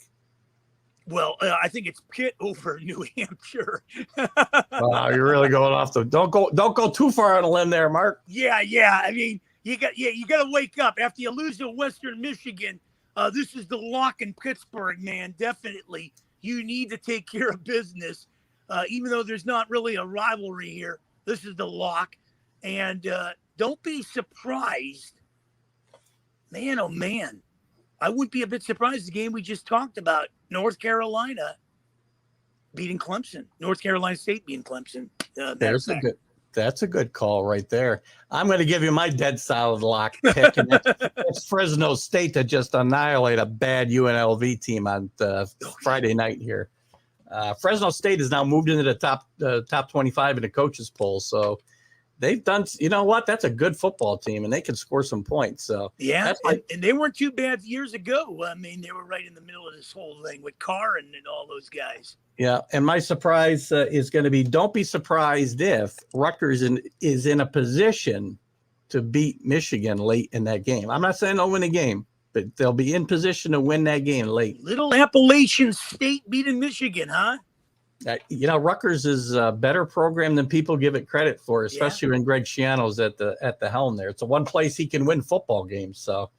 Well, I think it's Pitt over New Hampshire. Wow, you're really going off the. Don't go too far on a limb there, Mark. Yeah. I mean, you got to wake up after you lose to Western Michigan. This is the lock in Pittsburgh, man. Definitely. You need to take care of business, even though there's not really a rivalry here. This is the lock. And don't be surprised. Man, oh, man. I wouldn't be a bit surprised the game we just talked about. North Carolina beating Clemson. North Carolina State beating Clemson. That's a good call right there. I'm going to give you my dead solid lock pick. And it's Fresno State to just annihilate a bad UNLV team on Friday night here. Fresno State has now moved into the top 25 in the coaches poll. So they've done, you know what? That's a good football team, and they can score some points. So yeah, and they weren't too bad years ago. I mean, they were right in the middle of this whole thing with Carr and all those guys. Yeah, and my surprise is going to be, don't be surprised if Rutgers is in a position to beat Michigan late in that game. I'm not saying they'll win the game, but they'll be in position to win that game late. Little Appalachian State beating Michigan, huh? Rutgers is a better program than people give it credit for, especially when Greg Schiano's at the helm there. It's the one place he can win football games. So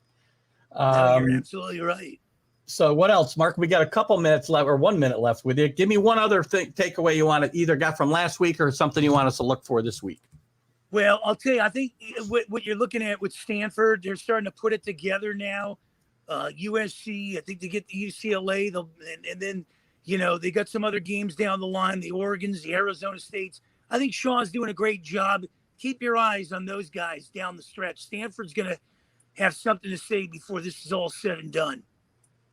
you're absolutely right. So what else, Mark? We got a couple minutes left, or 1 minute left with you. Give me one other takeaway you want to either got from last week or something you want us to look for this week. Well, I'll tell you, I think what you're looking at with Stanford, they're starting to put it together now. USC, I think they get the UCLA, and then they got some other games down the line, the Oregons, the Arizona States. I think Shaw's doing a great job. Keep your eyes on those guys down the stretch. Stanford's going to have something to say before this is all said and done.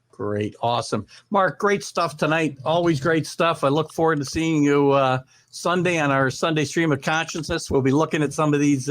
Great. Awesome. Mark, great stuff tonight. Always great stuff. I look forward to seeing you Sunday on our Sunday Stream of Consciousness. We'll be looking at some of these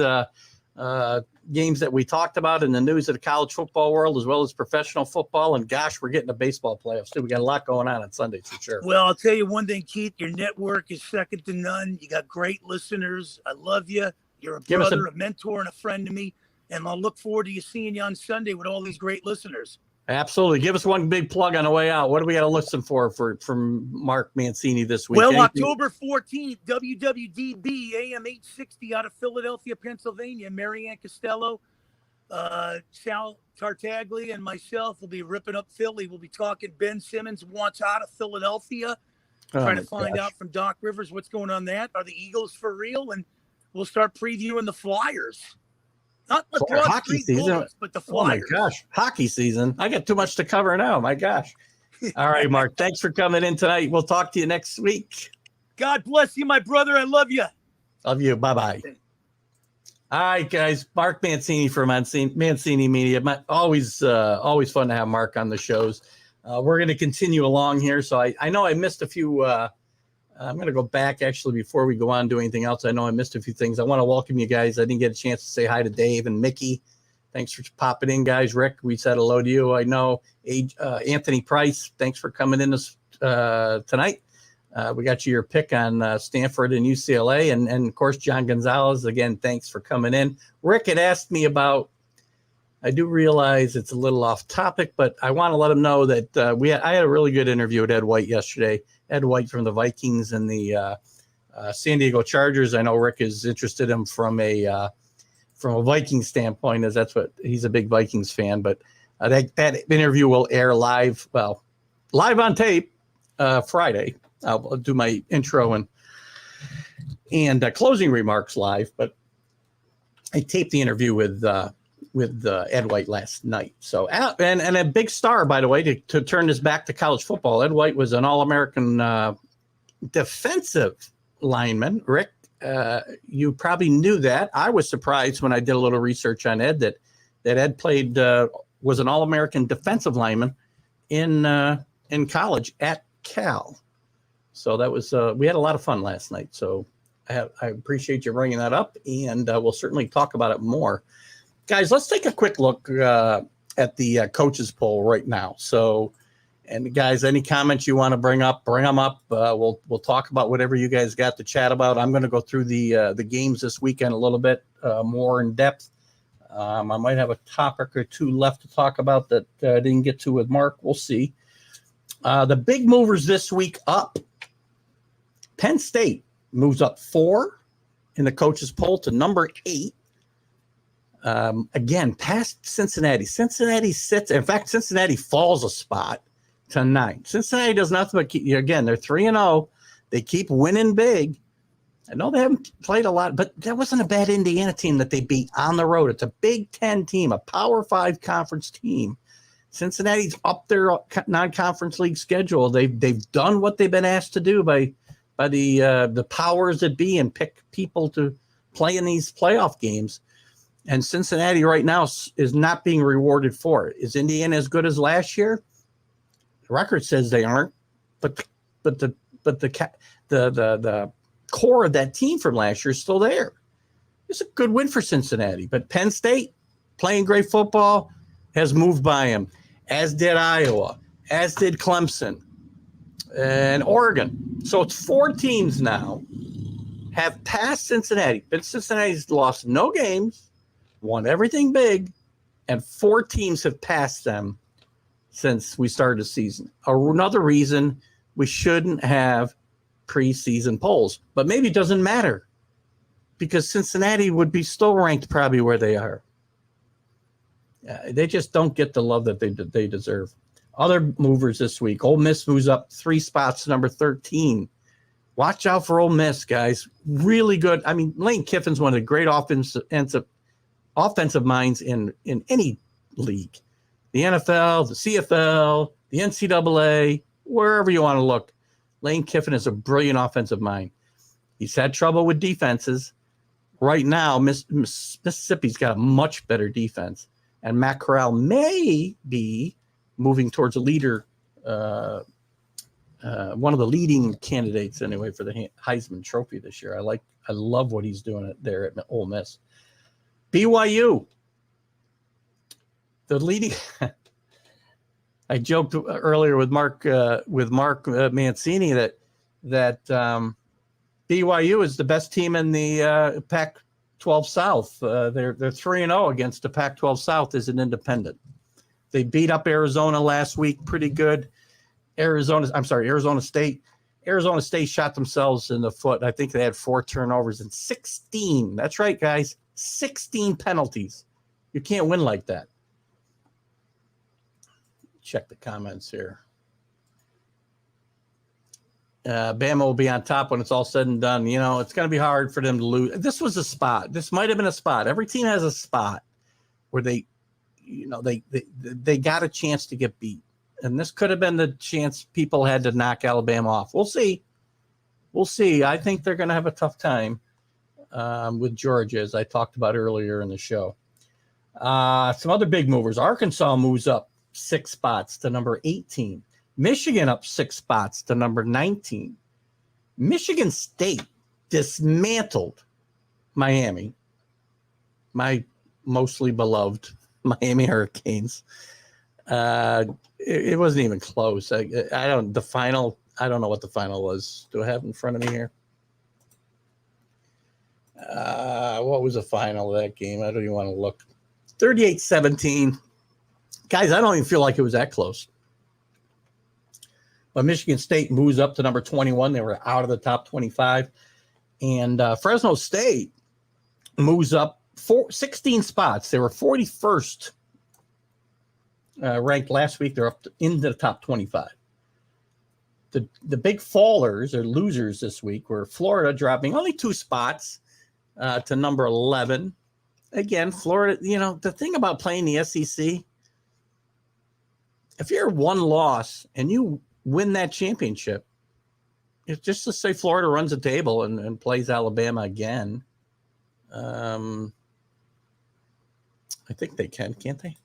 games that we talked about in the news of the college football world, as well as professional football. And gosh, we're getting the baseball playoffs too. We got a lot going on Sundays for sure. Well, I'll tell you one thing, Keith, your network is second to none. You got great listeners. I love you. You're a brother, a mentor, and a friend to me. And I'll look forward to seeing you on Sunday with all these great listeners. Absolutely. Give us one big plug on the way out. What do we got to listen for from Mark Mancini this week? Well, Anything? October 14th, WWDB AM 860 out of Philadelphia, Pennsylvania. Marianne Costello, Sal Tartaglia, and myself will be ripping up Philly. We'll be talking Ben Simmons wants out of Philadelphia. Trying to find out from Doc Rivers what's going on that. Are the Eagles for real? And we'll start previewing the Flyers. Not the hockey season, Bullets, but the Flyers. Oh my gosh, hockey season! I got too much to cover now. My gosh! All right, Mark. Thanks for coming in tonight. We'll talk to you next week. God bless you, my brother. I love you. Love you. Bye bye. All right, guys. Mark Mancini for Mancini Media. Always fun to have Mark on the shows. We're going to continue along here. So I know I missed a few. I'm going to go back, actually, before we go on and do anything else. I know I missed a few things. I want to welcome you guys. I didn't get a chance to say hi to Dave and Mickey. Thanks for popping in, guys. Rick, we said hello to you. I know Anthony Price, thanks for coming in tonight. We got you your pick on Stanford and UCLA. And, of course, John Gonzalez, again, thanks for coming in. Rick had asked me about, I do realize it's a little off topic, but I want to let him know that I had a really good interview with Ed White yesterday. Ed White from the Vikings and the San Diego Chargers. I know Rick is interested in from a Viking standpoint, as he's a big Vikings fan. But that interview will air live on tape Friday. I'll do my intro and closing remarks live. But I taped the interview with Ed White last night. So, and a big star, by the way, to turn this back to college football. Ed White was an All-American defensive lineman. Rick, you probably knew that. I was surprised when I did a little research on Ed that Ed was an All-American defensive lineman in college at Cal. So that was we had a lot of fun last night. So I appreciate you bringing that up, and we'll certainly talk about it more. Guys, let's take a quick look at the coaches poll right now. So, and guys, any comments you want to bring them up. We'll talk about whatever you guys got to chat about. I'm going to go through the games this weekend a little bit more in depth. I might have a topic or two left to talk about that I didn't get to with Mark. We'll see. The big movers this week up. Penn State moves up 4 in the coaches poll to number 8. Again, past Cincinnati. Cincinnati sits. In fact, Cincinnati falls a spot to 9. Cincinnati does nothing but keep. Again, they're 3-0. They keep winning big. I know they haven't played a lot, but that wasn't a bad Indiana team that they beat on the road. It's a Big Ten team, a Power 5 conference team. Cincinnati's up their non-conference league schedule. They've done what they've been asked to do by the powers that be and pick people to play in these playoff games. And Cincinnati right now is not being rewarded for it. Is Indiana as good as last year? The record says they aren't, but the core of that team from last year is still there. It's a good win for Cincinnati, but Penn State playing great football has moved by them, as did Iowa, as did Clemson and Oregon. So it's 4 teams now have passed Cincinnati, but Cincinnati's lost no games, won everything big, and 4 teams have passed them since we started the season. Another reason we shouldn't have preseason polls, but maybe it doesn't matter because Cincinnati would be still ranked probably where they are. They just don't get the love that they deserve. Other movers this week, Ole Miss moves up 3 spots to number 13. Watch out for Ole Miss, guys. Really good. I mean, Lane Kiffin's one of the great offensive minds in any league. The NFL, the CFL, the NCAA, wherever you want to look. Lane Kiffin is a brilliant offensive mind. He's had trouble with defenses. Right now, Mississippi's got a much better defense. and Matt Corral may be moving towards a leader, one of the leading candidates anyway for the Heisman Trophy this year. I love what he's doing there at Ole Miss. BYU, the leading. I joked earlier with Mark Mancini that BYU is the best team in the Pac-12 South. They're 3-0 against the Pac-12 South as an independent. They beat up Arizona last week pretty good. Arizona State. Arizona State shot themselves in the foot. I think they had 4 turnovers and 16. That's right, guys. 16 penalties. You can't win like that. Check the comments here. Bama will be on top when it's all said and done. You know, it's going to be hard for them to lose. This was a spot. This might have been a spot. Every team has a spot where they got a chance to get beat. And this could have been the chance people had to knock Alabama off. We'll see. I think they're going to have a tough time with Georgia, as I talked about earlier in the show. Some other big movers. Arkansas moves up 6 spots to number 18. Michigan up 6 spots to number 19. Michigan State dismantled Miami, my mostly beloved Miami Hurricanes. It wasn't even close. I don't know what the final was. Do I have it in front of me here? What was the final of that game? I don't even want to look. 38-17. Guys, I don't even feel like it was that close. But Michigan State moves up to number 21. They were out of the top 25. And Fresno State moves up 16 spots. They were 41st ranked last week. They're up into the top 25. The big fallers or losers this week were Florida dropping only 2 spots to number 11. Again, Florida, you know, the thing about playing the SEC, if you're 1 loss and you win that championship, it's just to say Florida runs the table and plays Alabama again. I think they can, can't they?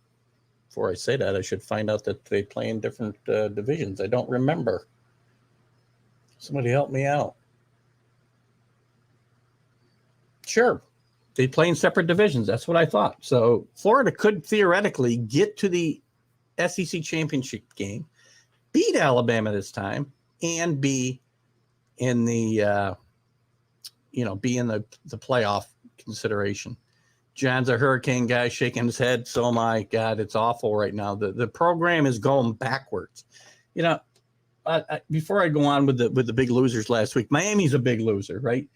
Before I say that, I should find out that they play in different divisions. I don't remember. Somebody help me out. Sure. They play in separate divisions. That's what I thought. So Florida could theoretically get to the SEC championship game, beat Alabama this time, and be in the playoff consideration. John's a Hurricane guy shaking his head. So am I. God, it's awful right now. The program is going backwards. You know, before I go on with the big losers last week, Miami's a big loser, right?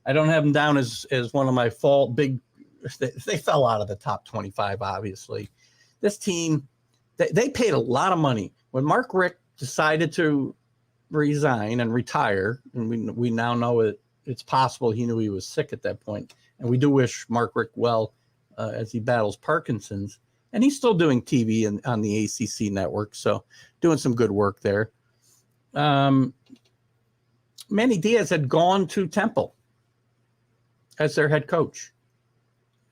I don't have them down as one of my big. They fell out of the top 25, obviously. This team, they paid a lot of money. When Mark Richt decided to resign and retire, and we now know it's possible he knew he was sick at that point, and we do wish Mark Richt well as he battles Parkinson's, and he's still doing TV on the ACC network, so doing some good work there. Manny Diaz had gone to Temple as their head coach,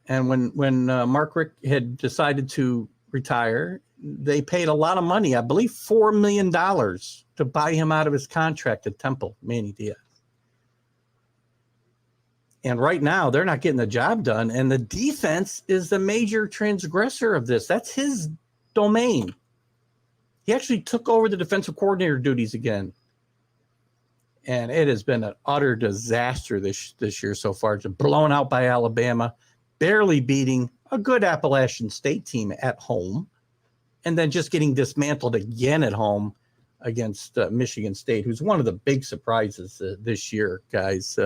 and when Mark Richt had decided to retire, they paid a lot of money, I believe $4 million, to buy him out of his contract at Temple, Manny Diaz. And right now, they're not getting the job done. And the defense is the major transgressor of this. That's his domain. He actually took over the defensive coordinator duties again. And it has been an utter disaster this year so far. It's blown out by Alabama, barely beating a good Appalachian State team at home, and then just getting dismantled again at home against Michigan State, who's one of the big surprises this year, guys.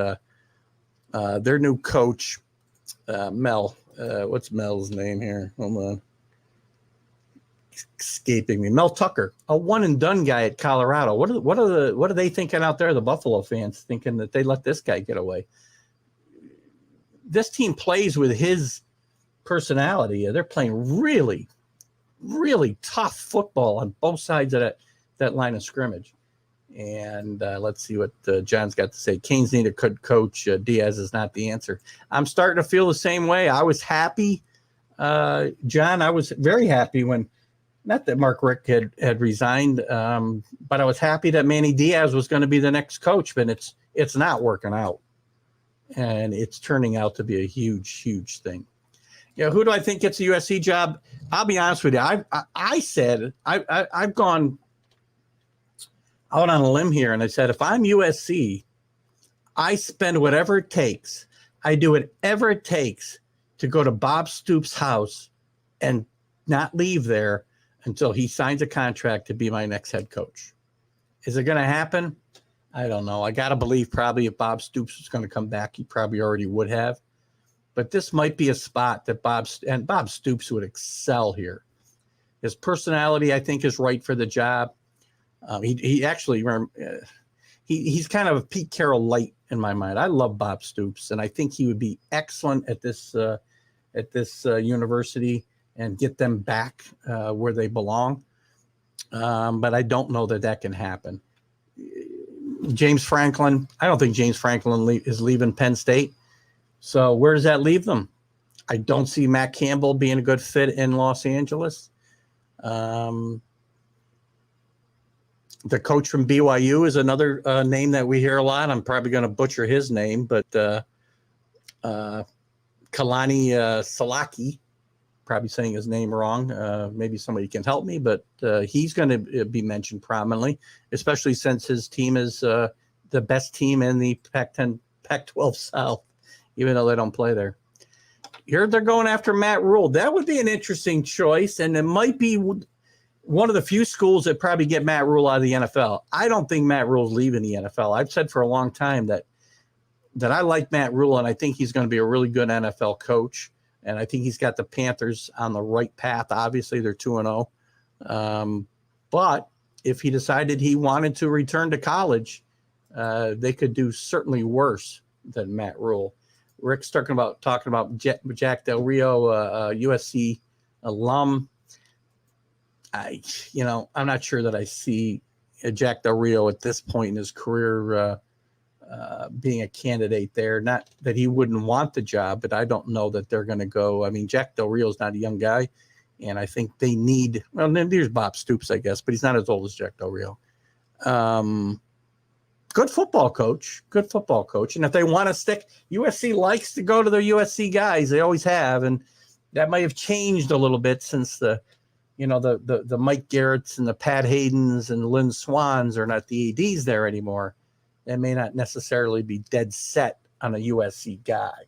Their new coach, Mel. What's Mel's name here? Hold on. Escaping me. Mel Tucker, a one and done guy at Colorado. What are they thinking out there? The Buffalo fans thinking that they let this guy get away. This team plays with his personality. They're playing really, really tough football on both sides of that line of scrimmage. And let's see what John's got to say. Canes need a good coach. Diaz is not the answer. I'm starting to feel the same way. I was happy John, I was very happy when, not that Mark Richt had resigned, but I was happy that Manny Diaz was going to be the next coach, but it's not working out. And it's turning out to be a huge, huge thing. Who do I think gets a USC job? I'll be honest with you. I said I've gone out on a limb here, and I said if I'm USC, I spend whatever it takes. I do whatever it takes to go to Bob Stoops' house and not leave there until he signs a contract to be my next head coach. Is it going to happen? I don't know. I got to believe probably if Bob Stoops was going to come back, he probably already would have. But this might be a spot that Bob Stoops would excel here. His personality, I think, is right for the job. He actually, he's kind of a Pete Carroll light in my mind. I love Bob Stoops, and I think he would be excellent at this university and get them back where they belong. But I don't know that can happen. James Franklin, I don't think James Franklin is leaving Penn State. So where does that leave them? I don't see Matt Campbell being a good fit in Los Angeles. The coach from BYU is another name that we hear a lot. I'm probably going to butcher his name, but Kalani Salaki, probably saying his name wrong. Maybe somebody can help me, but he's going to be mentioned prominently, especially since his team is the best team in the Pac-12 South, even though they don't play there. Here they're going after Matt Rule. That would be an interesting choice, and it might be one of the few schools that probably get Matt Rule out of the NFL. I don't think Matt Rule's leaving the NFL. I've said for a long time that I like Matt Rule, and I think he's going to be a really good NFL coach. And I think he's got the Panthers on the right path. Obviously, they're 2-0. But if he decided he wanted to return to college, they could do certainly worse than Matt Rule. Rick's talking about Jack Del Rio, USC alum. I'm not sure that I see Jack Del Rio at this point in his career being a candidate there. Not that he wouldn't want the job, but I don't know that they're going to go. I mean, Jack Del Rio is not a young guy, and I think they need. Well, then there's Bob Stoops, I guess, but he's not as old as Jack Del Rio. Good football coach, and if they want to stick, USC likes to go to their USC guys. They always have, and that might have changed a little bit since the Mike Garrett's and the Pat Haydens and Lynn Swans are not the ADs there anymore. They may not necessarily be dead set on a USC guy,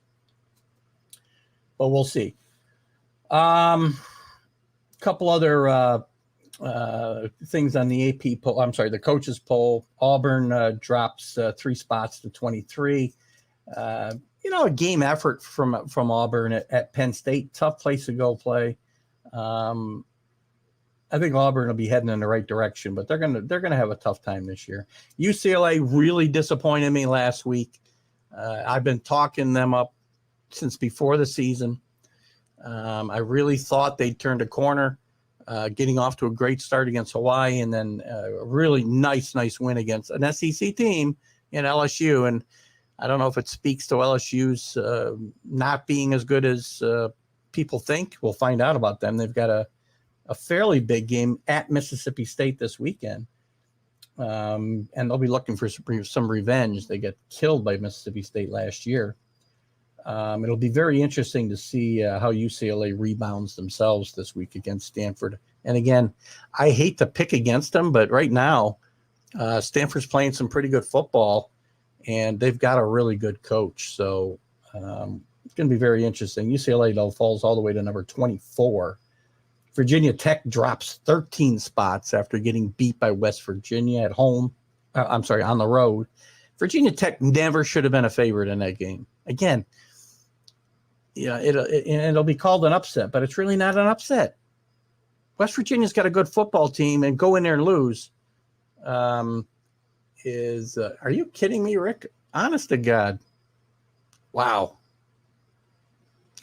but we'll see. Couple other things on the AP poll. I'm sorry, the coaches poll. Auburn drops 3 spots to 23. A game effort from Auburn at Penn State. Tough place to go play. I think Auburn will be heading in the right direction, but they're gonna have a tough time this year. UCLA really disappointed me last week. I've been talking them up since before the season. I really thought they'd turned a corner, getting off to a great start against Hawaii, and then a really nice win against an SEC team in LSU. And I don't know if it speaks to LSU's not being as good as people think. We'll find out about them. They've got a fairly big game at Mississippi State this weekend. And they'll be looking for some revenge. They got killed by Mississippi State last year. It'll be very interesting to see how UCLA rebounds themselves this week against Stanford. And again, I hate to pick against them, but right now, Stanford's playing some pretty good football, and they've got a really good coach. So it's going to be very interesting. UCLA, though, falls all the way to number 24. Virginia Tech drops 13 spots after getting beat by West Virginia at home. On the road. Virginia Tech never should have been a favorite in that game. Again, it'll be called an upset, but it's really not an upset. West Virginia's got a good football team, and go in there and lose. Are you kidding me, Rick? Honest to God. Wow.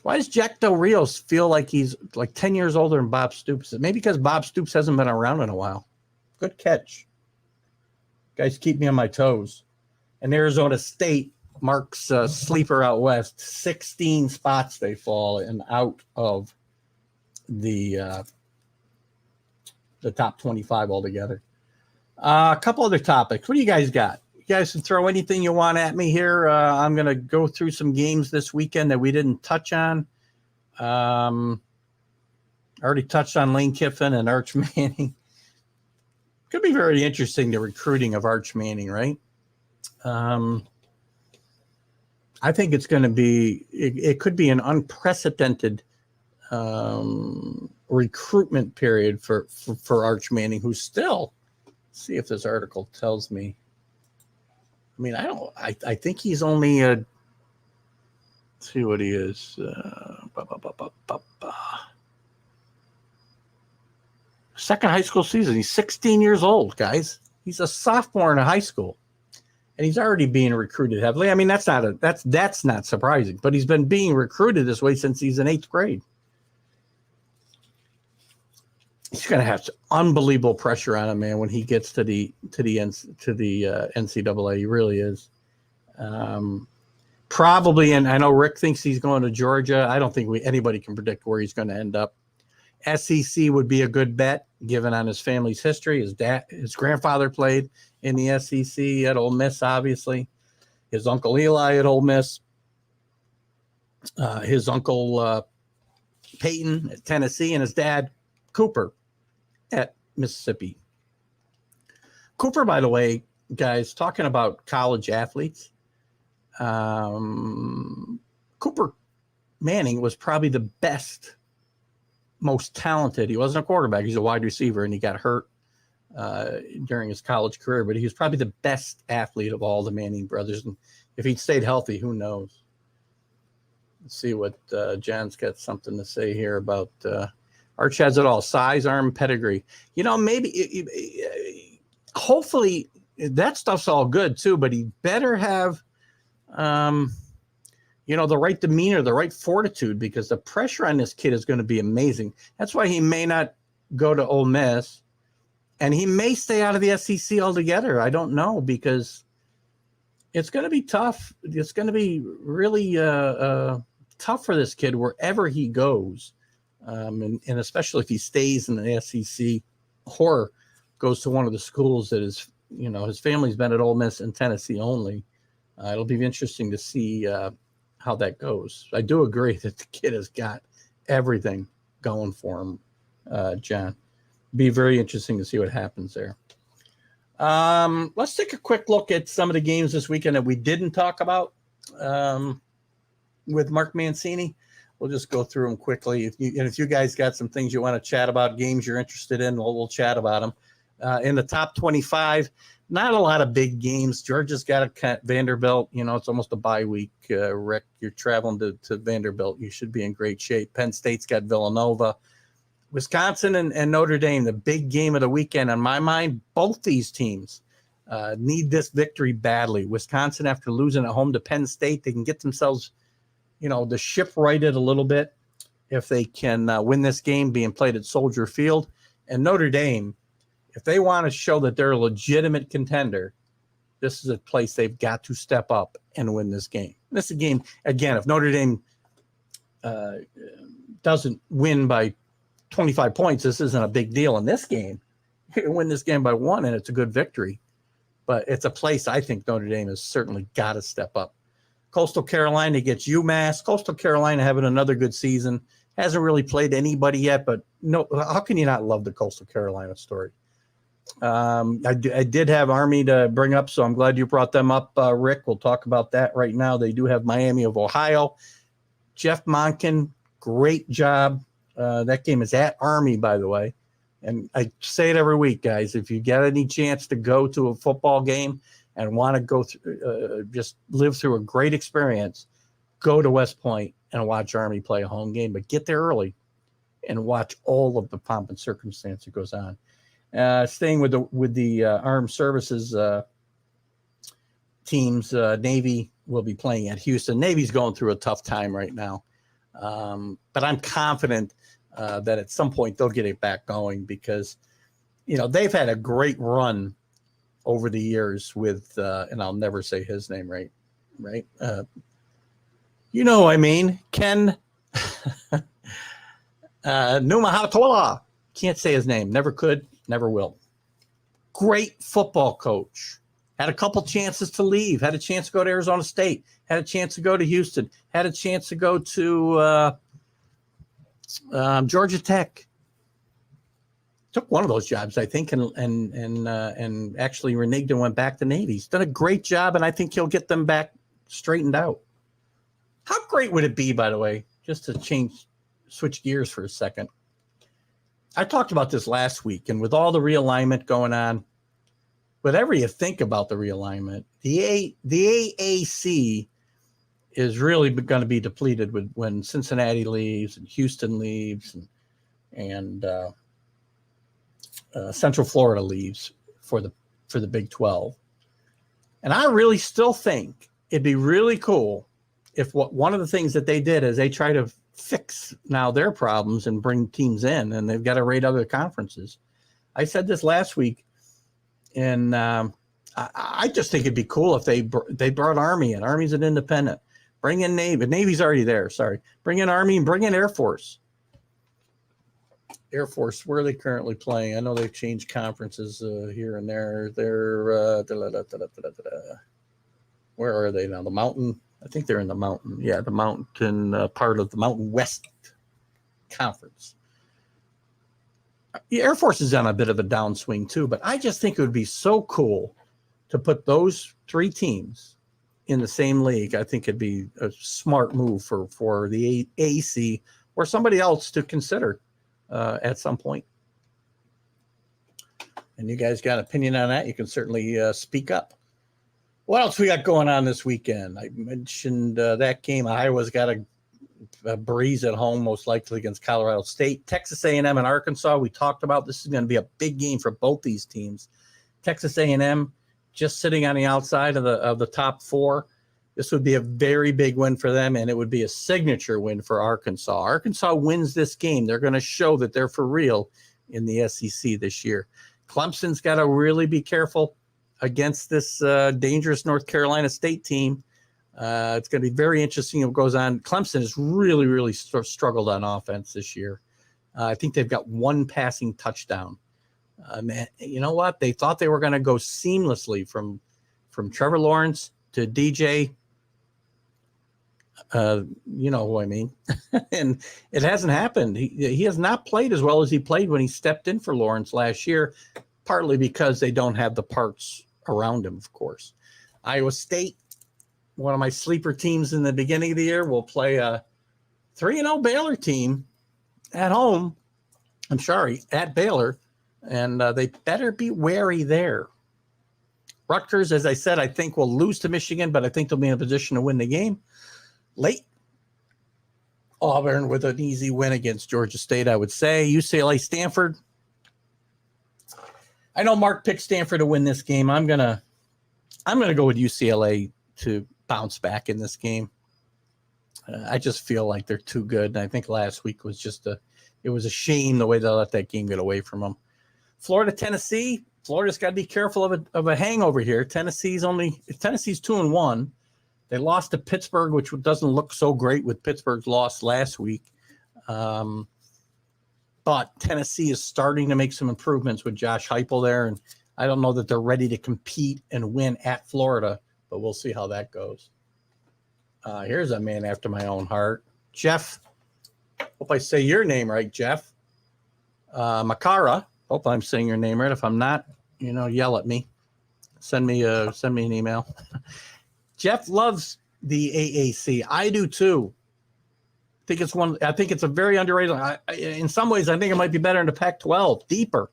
Why does Jack Del Rio feel like he's like 10 years older than Bob Stoops? Maybe because Bob Stoops hasn't been around in a while. Good catch. Guys, keep me on my toes. And Arizona State marks sleeper out west. 16 spots they fall and out of the top 25 altogether. A couple other topics. What do you guys got? You guys can throw anything you want at me here. I'm going to go through some games this weekend that we didn't touch on. I already touched on Lane Kiffin and Arch Manning. Could be very interesting, the recruiting of Arch Manning, right? I think it's going to be, it could be an unprecedented recruitment period for Arch Manning, who's still, see if this article tells me. I mean, I think he's only let's see what he is. Second high school season. He's 16 years old, guys. He's a sophomore in high school, and he's already being recruited heavily. I mean, that's not surprising, but he's been being recruited this way since he's in 8th grade. He's going to have unbelievable pressure on him, man, when he gets to the NCAA. He really is. Probably, and I know Rick thinks he's going to Georgia. I don't think anybody can predict where he's going to end up. SEC would be a good bet, given on his family's history. His grandfather played in the SEC at Ole Miss, obviously. His uncle Eli at Ole Miss. His uncle Peyton at Tennessee, and his dad Cooper at Mississippi. Cooper, by the way, guys, talking about college athletes, Cooper Manning was probably the best, most talented. He wasn't a quarterback. He's a wide receiver, and he got hurt during his college career, but he was probably the best athlete of all the Manning brothers. And if he'd stayed healthy, who knows? Let's see what John's got something to say here about Arch has it all: size, arm, pedigree. You know, maybe, hopefully, that stuff's all good too. But he better have, the right demeanor, the right fortitude, because the pressure on this kid is going to be amazing. That's why he may not go to Ole Miss, and he may stay out of the SEC altogether. I don't know, because it's going to be tough. It's going to be really tough for this kid wherever he goes. And especially if he stays in the SEC or goes to one of the schools that is, his family's been at Ole Miss and Tennessee only. It'll be interesting to see how that goes. I do agree that the kid has got everything going for him, John. Be very interesting to see what happens there. Let's take a quick look at some of the games this weekend that we didn't talk about with Mark Mancini. We'll just go through them quickly. If you guys got some things you want to chat about, games you're interested in, we'll chat about them. In the top 25, not a lot of big games. Georgia's got Vanderbilt. It's almost a bye week. Rick, you're traveling to Vanderbilt. You should be in great shape. Penn State's got Villanova. Wisconsin and Notre Dame, the big game of the weekend. On my mind, both these teams need this victory badly. Wisconsin, after losing at home to Penn State, they can get themselves the ship righted a little bit if they can win this game being played at Soldier Field. And Notre Dame, if they want to show that they're a legitimate contender, this is a place they've got to step up and win this game. This is a game, again, if Notre Dame doesn't win by 25 points, this isn't a big deal in this game. You can win this game by 1, and it's a good victory. But it's a place I think Notre Dame has certainly got to step up. Coastal Carolina gets UMass. Coastal Carolina having another good season. Hasn't really played anybody yet, but no, how can you not love the Coastal Carolina story? I did have Army to bring up, so I'm glad you brought them up, Rick. We'll talk about that right now. They do have Miami of Ohio. Jeff Monken, great job. That game is at Army, by the way. And I say it every week, guys. If you get any chance to go to a football game and want to go through, just live through a great experience, go to West Point and watch Army play a home game. But get there early and watch all of the pomp and circumstance that goes on. Staying with the armed services teams, Navy will be playing at Houston. Navy's going through a tough time right now, but I'm confident that at some point they'll get it back going because they've had a great run over the years with, and I'll never say his name right. Ken. Numa Hatola. Can't say his name. Never could, never will. Great football coach. Had a couple chances to leave. Had a chance to go to Arizona State. Had a chance to go to Houston. Had a chance to go to Georgia Tech. Took one of those jobs, I think, and actually reneged and went back to Navy. He's done a great job, and I think he'll get them back straightened out. How great would it be, by the way, just to switch gears for a second? I talked about this last week, and with all the realignment going on, whatever you think about the realignment, the AAC is really going to be depleted when Cincinnati leaves and Houston leaves and Central Florida leaves for the Big 12. And I really still think it'd be really cool if one of the things that they did is they try to fix now their problems and bring teams in, and they've got to rate other conferences. I said this last week, and I just think it'd be cool if they brought Army in. Army's an independent. Bring in Navy. Navy's already there. Sorry. Bring in Army and bring in Air Force. Air Force, where are they currently playing? I know they've changed conferences here and there. They're where are they now? The Mountain. I think they're in the Mountain. Yeah, the Mountain part of the Mountain West Conference. The Air Force is on a bit of a downswing too, but I just think it would be so cool to put those three teams in the same league. I think it'd be a smart move for the AC or somebody else to consider at some point. And you guys got an opinion on that? You can certainly speak up. What else we got going on this weekend? I mentioned that game. Iowa's got a breeze at home, most likely against Colorado State. Texas A&M and Arkansas, we talked about. This is going to be a big game for both these teams. Texas A&M just sitting on the outside of the top four. This would be a very big win for them, and it would be a signature win for Arkansas. Arkansas wins this game. They're going to show that they're for real in the SEC this year. Clemson's got to really be careful against this dangerous North Carolina State team. It's going to be very interesting what goes on. Clemson has really, really struggled on offense this year. I think they've got one passing touchdown. Man, you know what? They thought they were going to go seamlessly from Trevor Lawrence to DJ. You know who I mean. And it hasn't happened. He has not played as well as he played when he stepped in for Lawrence last year, partly because they don't have the parts around him, of course. Iowa State, one of my sleeper teams in the beginning of the year, will play a 3-0 Baylor team at home. I'm sorry, at Baylor. And they better be wary there. Rutgers, as I said, I think will lose to Michigan, but I think they'll be in a position to win the game. Late. Auburn with an easy win against Georgia State, I would say. UCLA, Stanford. I know Mark picked Stanford to win this game. I'm gonna go with UCLA to bounce back in this game. I just feel like they're too good. And I think last week was it was a shame the way they let that game get away from them. Florida, Tennessee. Florida's got to be careful of a hangover here. Tennessee's 2-1. They lost to Pittsburgh, which doesn't look so great with Pittsburgh's loss last week. But Tennessee is starting to make some improvements with Josh Heupel there, and I don't know that they're ready to compete and win at Florida, but we'll see how that goes. Here's a man after my own heart. Jeff, hope I say your name right, Jeff. Makara, hope I'm saying your name right. If I'm not, yell at me. Send me an email. Jeff loves the AAC. I do too. I think it's a very underrated. In some ways, I think it might be better in the Pac-12, deeper.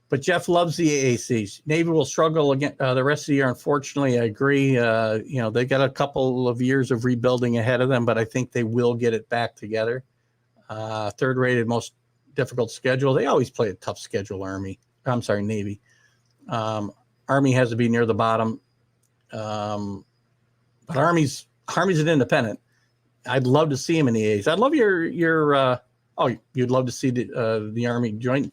But Jeff loves the AAC. Navy will struggle again the rest of the year. Unfortunately, I agree. They got a couple of years of rebuilding ahead of them, but I think they will get it back together. Third-rated, most difficult schedule. They always play a tough schedule. Navy. Army has to be near the bottom. But Army's an independent. I'd love to see him in the A's. I'd love you'd love to see the Army join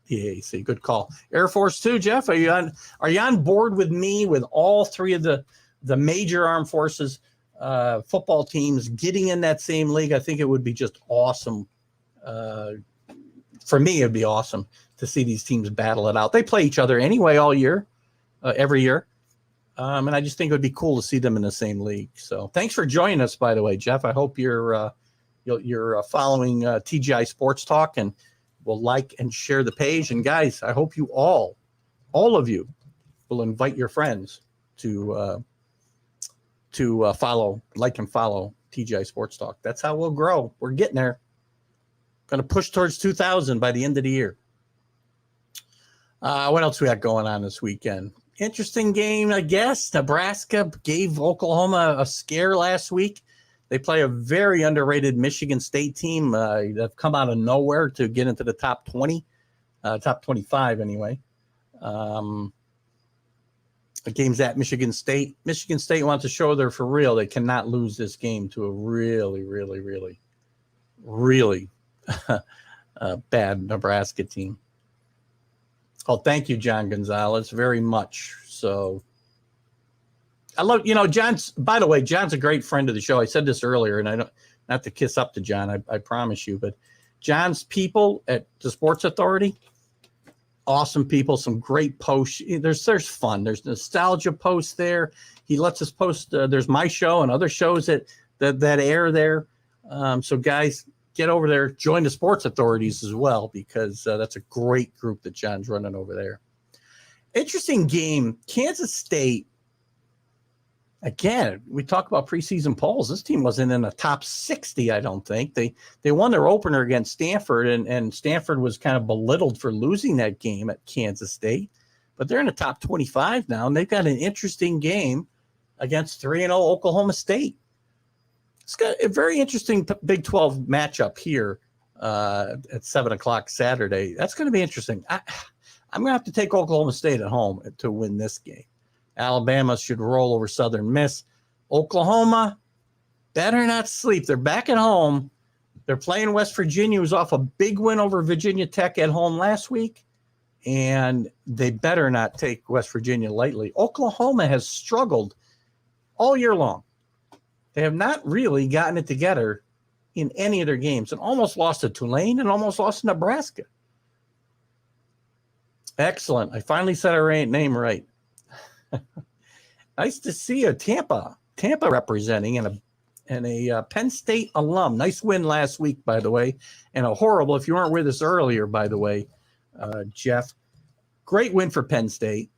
the AAC. Good call. Air Force too, Jeff. Are you on board with me with all three of the major armed forces football teams getting in that same league. I think it would be just awesome. For me, it'd be awesome to see these teams battle it out. They play each other anyway all year, every year. And I just think it would be cool to see them in the same league. So thanks for joining us, by the way, Jeff. I hope you're following TGI Sports Talk and will like and share the page. And guys, I hope you all of you will invite your friends to follow, like and follow TGI Sports Talk. That's how we'll grow. We're getting there. Going to push towards 2,000 by the end of the year. What else we got going on this weekend? Interesting game, I guess. Nebraska gave Oklahoma a scare last week. They play a very underrated Michigan State team. They've come out of nowhere to get into the top 20, top 25 anyway. The game's at Michigan State. Michigan State wants to show they're for real. They cannot lose this game to a really bad Nebraska team. Oh, thank you, John Gonzalez, very much. So I love, John's, by the way, John's a great friend of the show. I said this earlier, and I don't, not to kiss up to John, I promise you, but John's people at the Sports Authority, awesome people, some great posts. There's fun. There's nostalgia posts there. He lets us post. There's my show and other shows that air there. So guys, get over there, join the Sports Authorities as well, because that's a great group that John's running over there. Interesting game. Kansas State, again, we talk about preseason polls. This team wasn't in the top 60, I don't think. They won their opener against Stanford, and Stanford was kind of belittled for losing that game at Kansas State. But they're in the top 25 now, and they've got an interesting game against 3-0 Oklahoma State. It's got a very interesting Big 12 matchup here at 7 o'clock Saturday. That's going to be interesting. I'm going to have to take Oklahoma State at home to win this game. Alabama should roll over Southern Miss. Oklahoma better not sleep. They're back at home. They're playing West Virginia, who's off a big win over Virginia Tech at home last week. And they better not take West Virginia lightly. Oklahoma has struggled all year long. They have not really gotten it together in any of their games, and almost lost to Tulane and almost lost to Nebraska. Excellent. I finally said our name right. Nice to see a Tampa representing, and a Penn State alum. Nice win last week, by the way, and a horrible, if you weren't with us earlier, by the way, Jeff, great win for Penn State.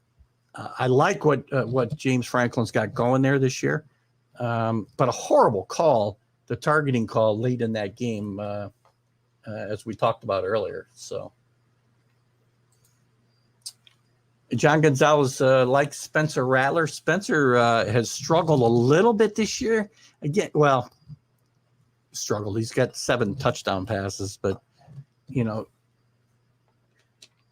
I like what James Franklin's got going there this year. But a horrible call, the targeting call late in that game, as we talked about earlier. So John Gonzalez likes Spencer Rattler. Spencer has struggled a little bit this year. Again, well, struggled. He's got 7 touchdown passes, but,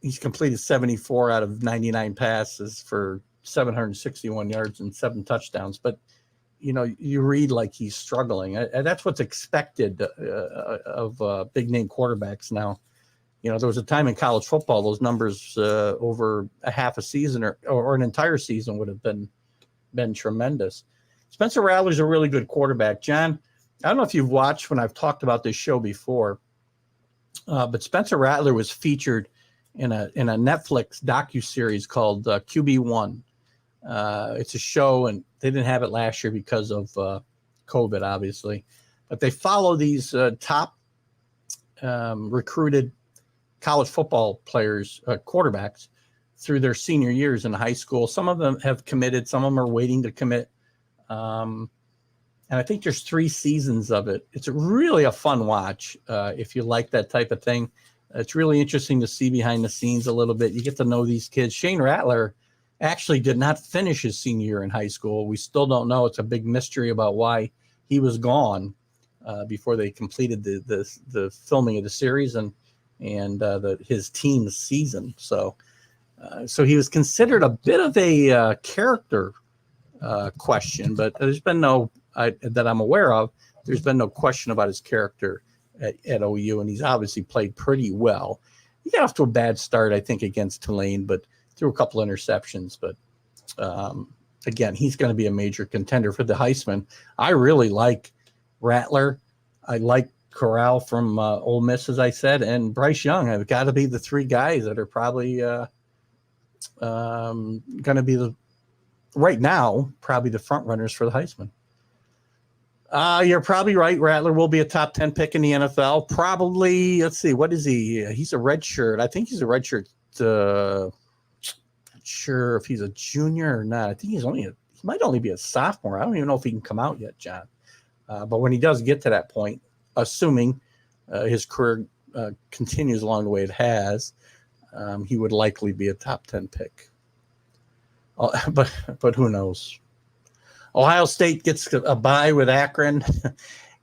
he's completed 74 out of 99 passes for 761 yards and 7 touchdowns. But you read like he's struggling. That's what's expected of big name quarterbacks now. There was a time in college football, those numbers over a half a season or an entire season would have been tremendous. Spencer Rattler's a really good quarterback. John, I don't know if you've watched when I've talked about this show before, but Spencer Rattler was featured in a Netflix docuseries called QB1. It's a show, and they didn't have it last year because of COVID, obviously. But they follow these top recruited college football players, quarterbacks, through their senior years in high school. Some of them have committed. Some of them are waiting to commit. And I think there's 3 seasons of it. It's really a fun watch if you like that type of thing. It's really interesting to see behind the scenes a little bit. You get to know these kids. Shane Rattler actually did not finish his senior year in high school. We still don't know. It's a big mystery about why he was gone before they completed the filming of the series and his team's season. So he was considered a bit of a character question, but there's been that I'm aware of. There's been no question about his character at OU, and he's obviously played pretty well. He got off to a bad start, I think, against Tulane, but threw a couple interceptions. But again, he's going to be a major contender for the Heisman. I really like Rattler. I like Corral from Ole Miss, as I said, and Bryce Young. Have got to be the three guys that are probably going to be right now, probably the front runners for the Heisman. You're probably right. Rattler will be a top 10 pick in the NFL. Probably, let's see, what is he? He's a red shirt. I think he's a red shirt. Not sure if he's a junior or not. I think he might only be a sophomore. I don't even know if he can come out yet, John. But when he does get to that point, assuming his career continues along the way it has, he would likely be a top 10 pick. But who knows? Ohio State gets a bye with Akron.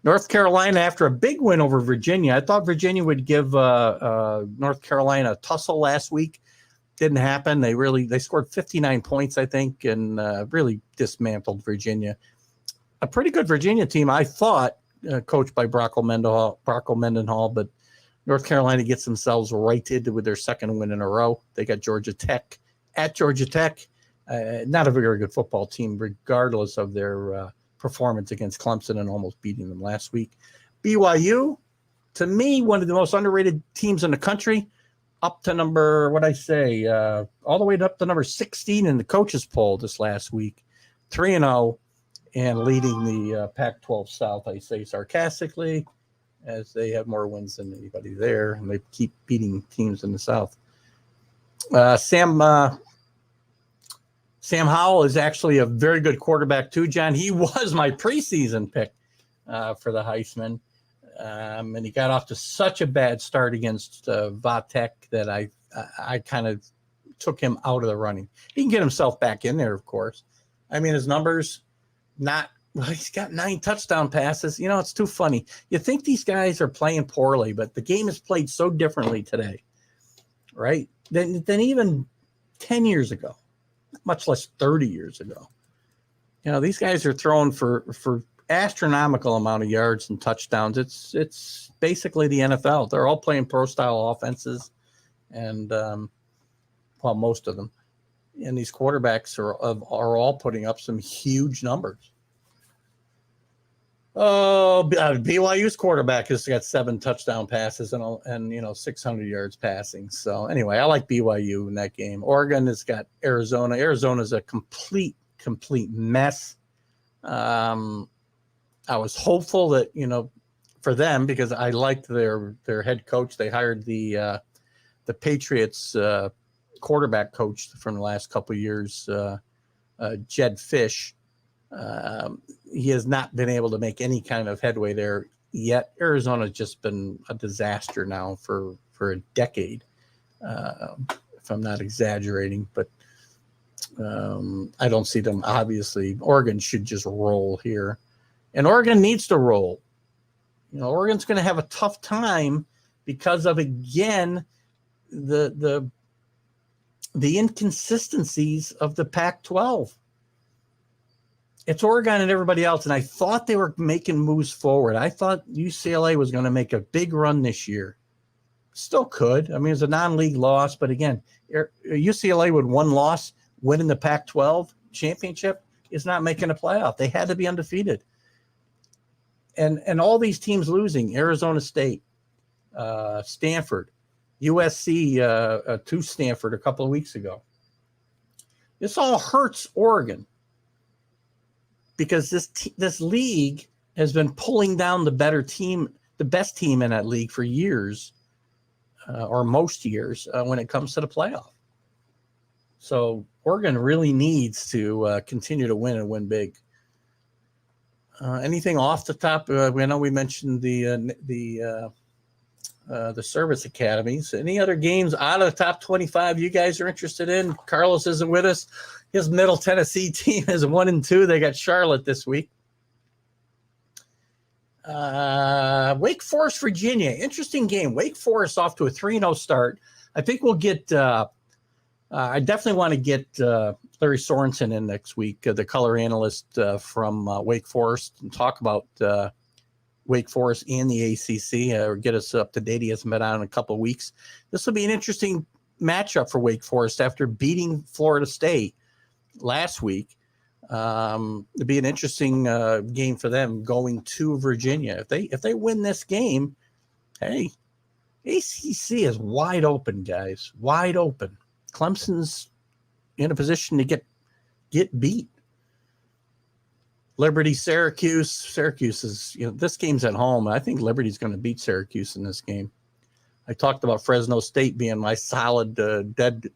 North Carolina, after a big win over Virginia, I thought Virginia would give North Carolina a tussle last week. Didn't happen. They scored 59 points, I think, and really dismantled Virginia. A pretty good Virginia team, I thought, coached by Brock Mendenhall, but North Carolina gets themselves righted with their second win in a row. They got Georgia Tech at Georgia Tech. Not a very good football team, regardless of their performance against Clemson and almost beating them last week. BYU, to me, one of the most underrated teams in the country, up to number, all the way up to number 16 in the coaches poll this last week, 3-0, and leading the Pac-12 South, I say sarcastically, as they have more wins than anybody there, and they keep beating teams in the South. Sam Howell is actually a very good quarterback too, John. He was my preseason pick for the Heisman, and he got off to such a bad start against Vatek that I kind of took him out of the running. He can get himself back in there, of course. I mean, his numbers, he's got 9 touchdown passes. You know, it's too funny. You think these guys are playing poorly, but the game is played so differently today, right, than even 10 years ago. Much less 30 years ago. You know, these guys are throwing for astronomical amount of yards and touchdowns. It's basically the NFL. They're all playing pro style offenses, and most of them. And these quarterbacks are all putting up some huge numbers. BYU's quarterback has got 7 touchdown passes and 600 yards passing. So anyway, I like BYU in that game. Oregon has got Arizona. Arizona's a complete mess. I was hopeful that, for them, because I liked their head coach. They hired the Patriots quarterback coach from the last couple of years, Jed Fish. He has not been able to make any kind of headway there yet. Arizona's just been a disaster now for a decade, if I'm not exaggerating. But I don't see them. Obviously, Oregon should just roll here, and Oregon needs to roll. Oregon's going to have a tough time because of, again, the inconsistencies of the Pac-12. It's Oregon and everybody else, and I thought they were making moves forward. I thought UCLA was going to make a big run this year. Still could. I mean, it's a non-league loss, but again, UCLA with one loss, winning the Pac-12 championship, is not making a playoff. They had to be undefeated. And all these teams losing, Arizona State, Stanford, USC to Stanford a couple of weeks ago. This all hurts Oregon, because this league has been pulling down the best team in that league for years, or most years, when it comes to the playoff. So Oregon really needs to continue to win and win big. Anything off the top? We know we mentioned the service academies. Any other games out of the top 25 you guys are interested in? Carlos isn't with us. His Middle Tennessee team is 1-2. They got Charlotte this week. Wake Forest, Virginia. Interesting game. Wake Forest off to a 3-0 start. I think we'll get I definitely want to get Larry Sorensen in next week, the color analyst from Wake Forest, and talk about Wake Forest and the ACC, or get us up to date. He hasn't been on in a couple of weeks. This will be an interesting matchup for Wake Forest after beating Florida State last week. It'd be an interesting game for them going to Virginia. If they win this game, hey, ACC is wide open, guys. Wide open. Clemson's in a position to get beat. Liberty, Syracuse. Syracuse is, this game's at home. I think Liberty's going to beat Syracuse in this game. I talked about Fresno State being my solid dead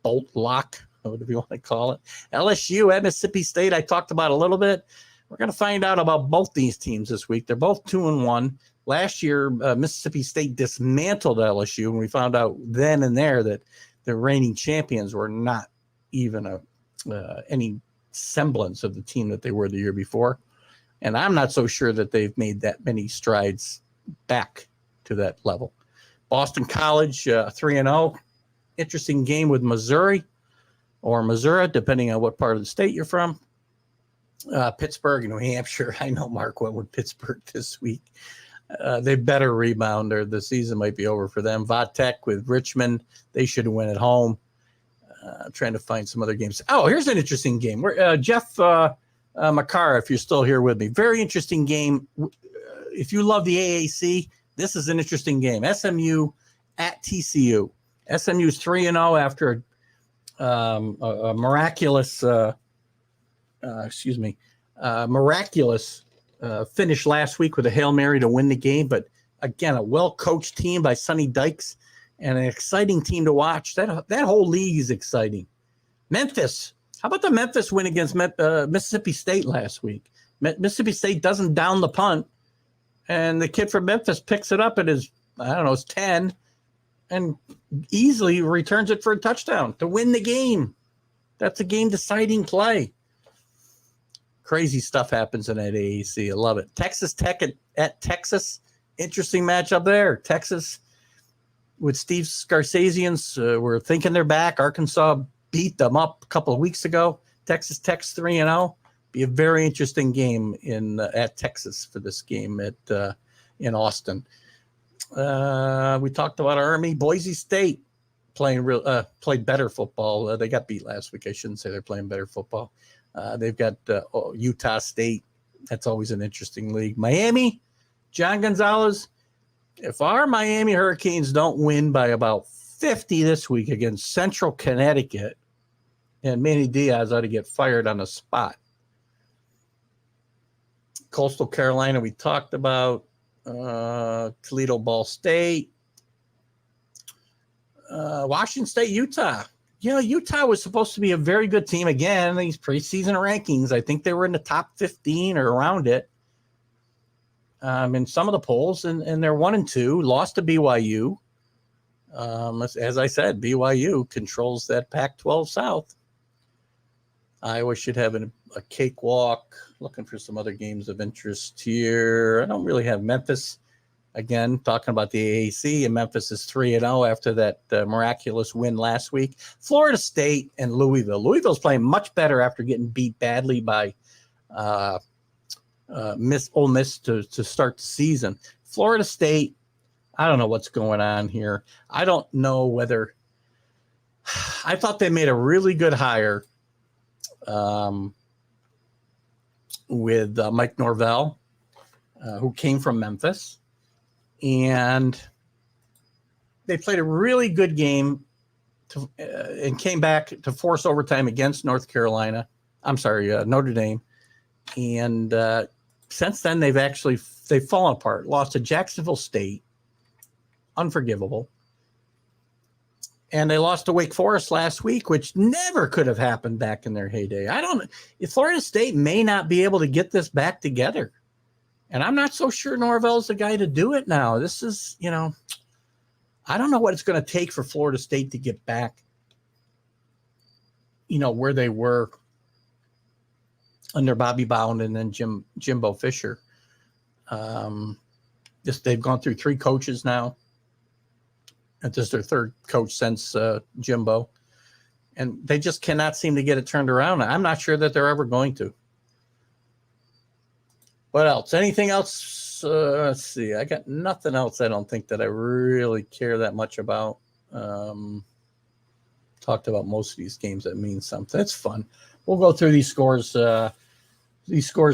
bolt lock, whatever you want to call it. LSU at Mississippi State, I talked about a little bit. We're going to find out about both these teams this week. They're both 2-1. Last year, Mississippi State dismantled LSU, and we found out then and there that the reigning champions were not even any semblance of the team that they were the year before. And I'm not so sure that they've made that many strides back to that level. Boston College, 3-0. Interesting game with Missouri or Missouri, depending on what part of the state you're from. Pittsburgh, New Hampshire. I know Mark went with Pittsburgh this week. They better rebound or the season might be over for them. Vatech with Richmond. They should win at home. Trying to find some other games. Oh, here's an interesting game. Jeff Makara, if you're still here with me. Very interesting game. If you love the AAC, this is an interesting game. SMU at TCU. SMU's 3-0 after a miraculous finish last week with a Hail Mary to win the game. But again, a well-coached team by Sonny Dykes and an exciting team to watch. That whole league is exciting. Memphis. How about the Memphis win against Mississippi State last week? Mississippi State doesn't down the punt, and the kid from Memphis picks it up at his, his 10, and easily returns it for a touchdown to win the game. That's a game-deciding play. Crazy stuff happens in that AAC. I love it. Texas Tech at Texas. Interesting matchup there. Texas with Steve Scarsazians. We're thinking they're back. Arkansas beat them up a couple of weeks ago. Texas Tech's 3-0. Be a very interesting game at Texas for this game in Austin. We talked about Army. Boise State played better football. They got beat last week. I shouldn't say they're playing better football. They've got Utah State. That's always an interesting league. Miami, John Gonzalez. If our Miami Hurricanes don't win by about 50 this week against Central Connecticut, and Manny Diaz ought to get fired on the spot. Coastal Carolina, we talked about. Toledo, Ball State. Washington State, Utah. Utah was supposed to be a very good team. Again, these preseason rankings, I think they were in the top 15 or around it in some of the polls, and they're 1-2, lost to BYU. As I said, BYU controls that Pac-12 South. Iowa should have a cakewalk. Looking for some other games of interest here. I don't really have Memphis. Again, talking about the AAC, and Memphis is 3-0 after that miraculous win last week. Florida State and Louisville. Louisville's playing much better after getting beat badly by Ole Miss to start the season. Florida State, I don't know what's going on here. I don't know whether – I thought they made a really good hire with Mike Norvell, who came from Memphis. And they played a really good game and came back to force overtime against Notre Dame. And since then, they've fallen apart. Lost to Jacksonville State, unforgivable. And they lost to Wake Forest last week, which never could have happened back in their heyday. Florida State may not be able to get this back together. And I'm not so sure Norvell's the guy to do it now. This is, I don't know what it's going to take for Florida State to get back, where they were under Bobby Bound and then Jimbo Fisher. They've gone through 3 coaches now. This is their 3rd coach since Jimbo. And they just cannot seem to get it turned around. I'm not sure that they're ever going to. What else? Anything else? Let's see. I got nothing else I don't think that I really care that much about. Talked about most of these games that mean something. It's fun. we'll go through these scores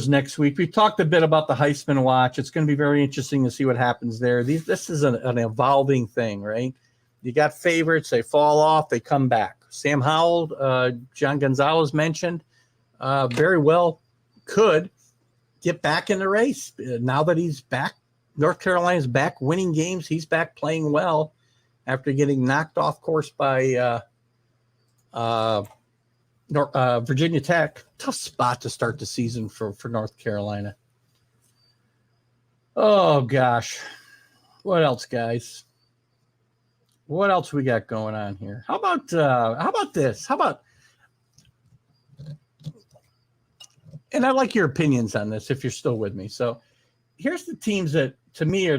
next week. We talked a bit about the Heisman Watch. It's going to be very interesting to see what happens there. This is an evolving thing, right? You got favorites, they fall off, they come back. Sam Howell, John Gonzalez mentioned, very well could get back in the race now that he's back. North Carolina's back winning games. He's back playing well after getting knocked off course by Virginia Tech. Tough spot to start the season for North Carolina. Oh gosh, what else, guys? What else we got going on here? How about this? How about? And I like your opinions on this if you're still with me. So here's the teams that to me are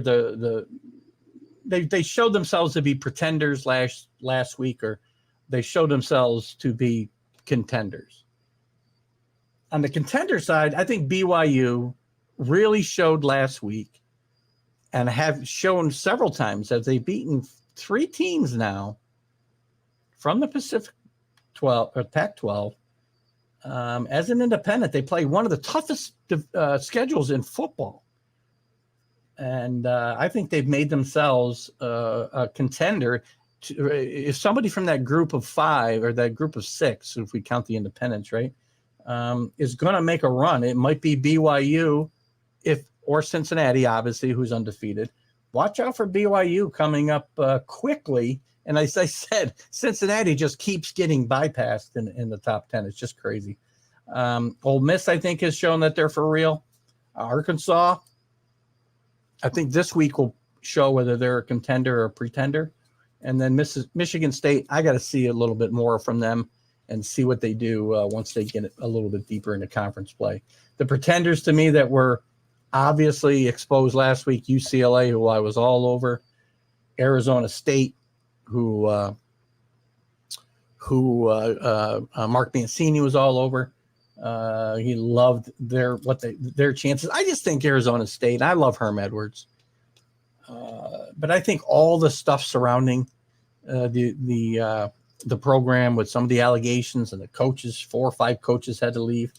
they showed themselves to be pretenders last week, or they showed themselves to be contenders. On the contender side, I think BYU really showed last week and have shown several times as they've beaten 3 teams now from the Pacific 12 or Pac-12. As an independent, they play one of the toughest schedules in football. And I think they've made themselves a contender. If somebody from that group of 5 or that group of 6, if we count the independents, right, is going to make a run, it might be BYU or Cincinnati, obviously, who's undefeated. Watch out for BYU coming up quickly. And as I said, Cincinnati just keeps getting bypassed in the top 10. It's just crazy. Ole Miss, I think, has shown that they're for real. Arkansas, I think this week will show whether they're a contender or a pretender. And then Michigan State, I got to see a little bit more from them and see what they do once they get a little bit deeper into conference play. The pretenders to me that were obviously exposed last week, UCLA, who I was all over, Arizona State, who Mark Mancini was all over. He loved their chances. I just think Arizona State, I love Herm Edwards. But I think all the stuff surrounding the program with some of the allegations and the coaches, 4 or 5 coaches had to leave,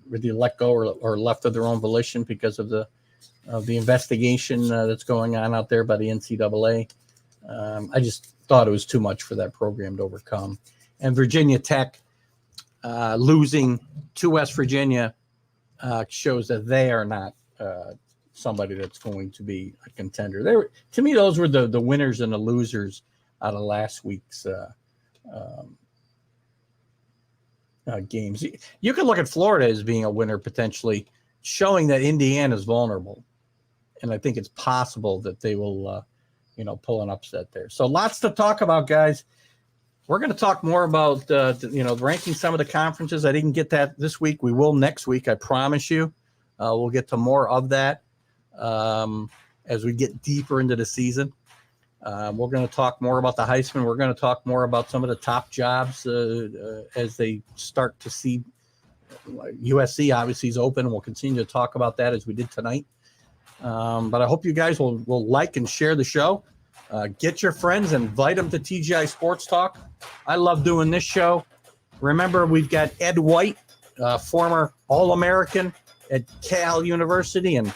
whether let go or left of their own volition because of the investigation that's going on out there by the NCAA. I just thought it was too much for that program to overcome. And Virginia Tech losing to West Virginia shows that they are not somebody that's going to be a contender. To me, those were the winners and the losers out of last week's games. You could look at Florida as being a winner potentially, showing that Indiana is vulnerable. And I think it's possible that they will pull an upset there. So lots to talk about, guys. We're going to talk more about, ranking some of the conferences. I didn't get that this week. We will next week, I promise you. We'll get to more of that as we get deeper into the season. We're going to talk more about the Heisman. We're going to talk more about some of the top jobs as they start to see. USC obviously is open, and we'll continue to talk about that as we did tonight. But I hope you guys will like and share the show. Get your friends, invite them to TGI Sports Talk. I love doing this show. Remember, we've got Ed White, former All-American at Cal University and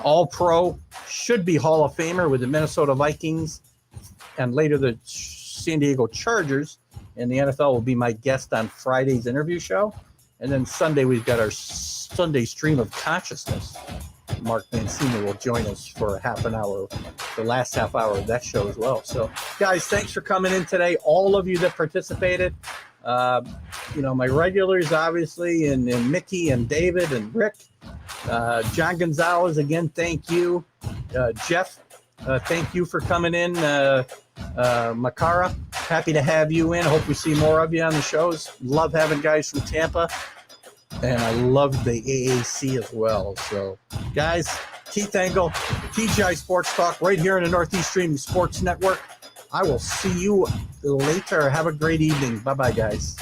All-Pro, should be Hall of Famer with the Minnesota Vikings and later the San Diego Chargers. And the NFL will be my guest on Friday's interview show. And then Sunday, we've got our Sunday Stream of Consciousness. Mark Mancini will join us for a half an hour, the last half hour of that show as well. So, guys, thanks for coming in today. All of you that participated. My regulars, obviously, and Mickey and David and Rick. John Gonzalez, again, thank you. Jeff, thank you for coming in. Makara, happy to have you in. Hope we see more of you on the shows. Love having guys from Tampa. And I love the AAC as well. So, guys, Keith Engel, TGI Sports Talk, right here in the Northeast Streaming Sports Network. I will see you later. Have a great evening. Bye-bye, guys.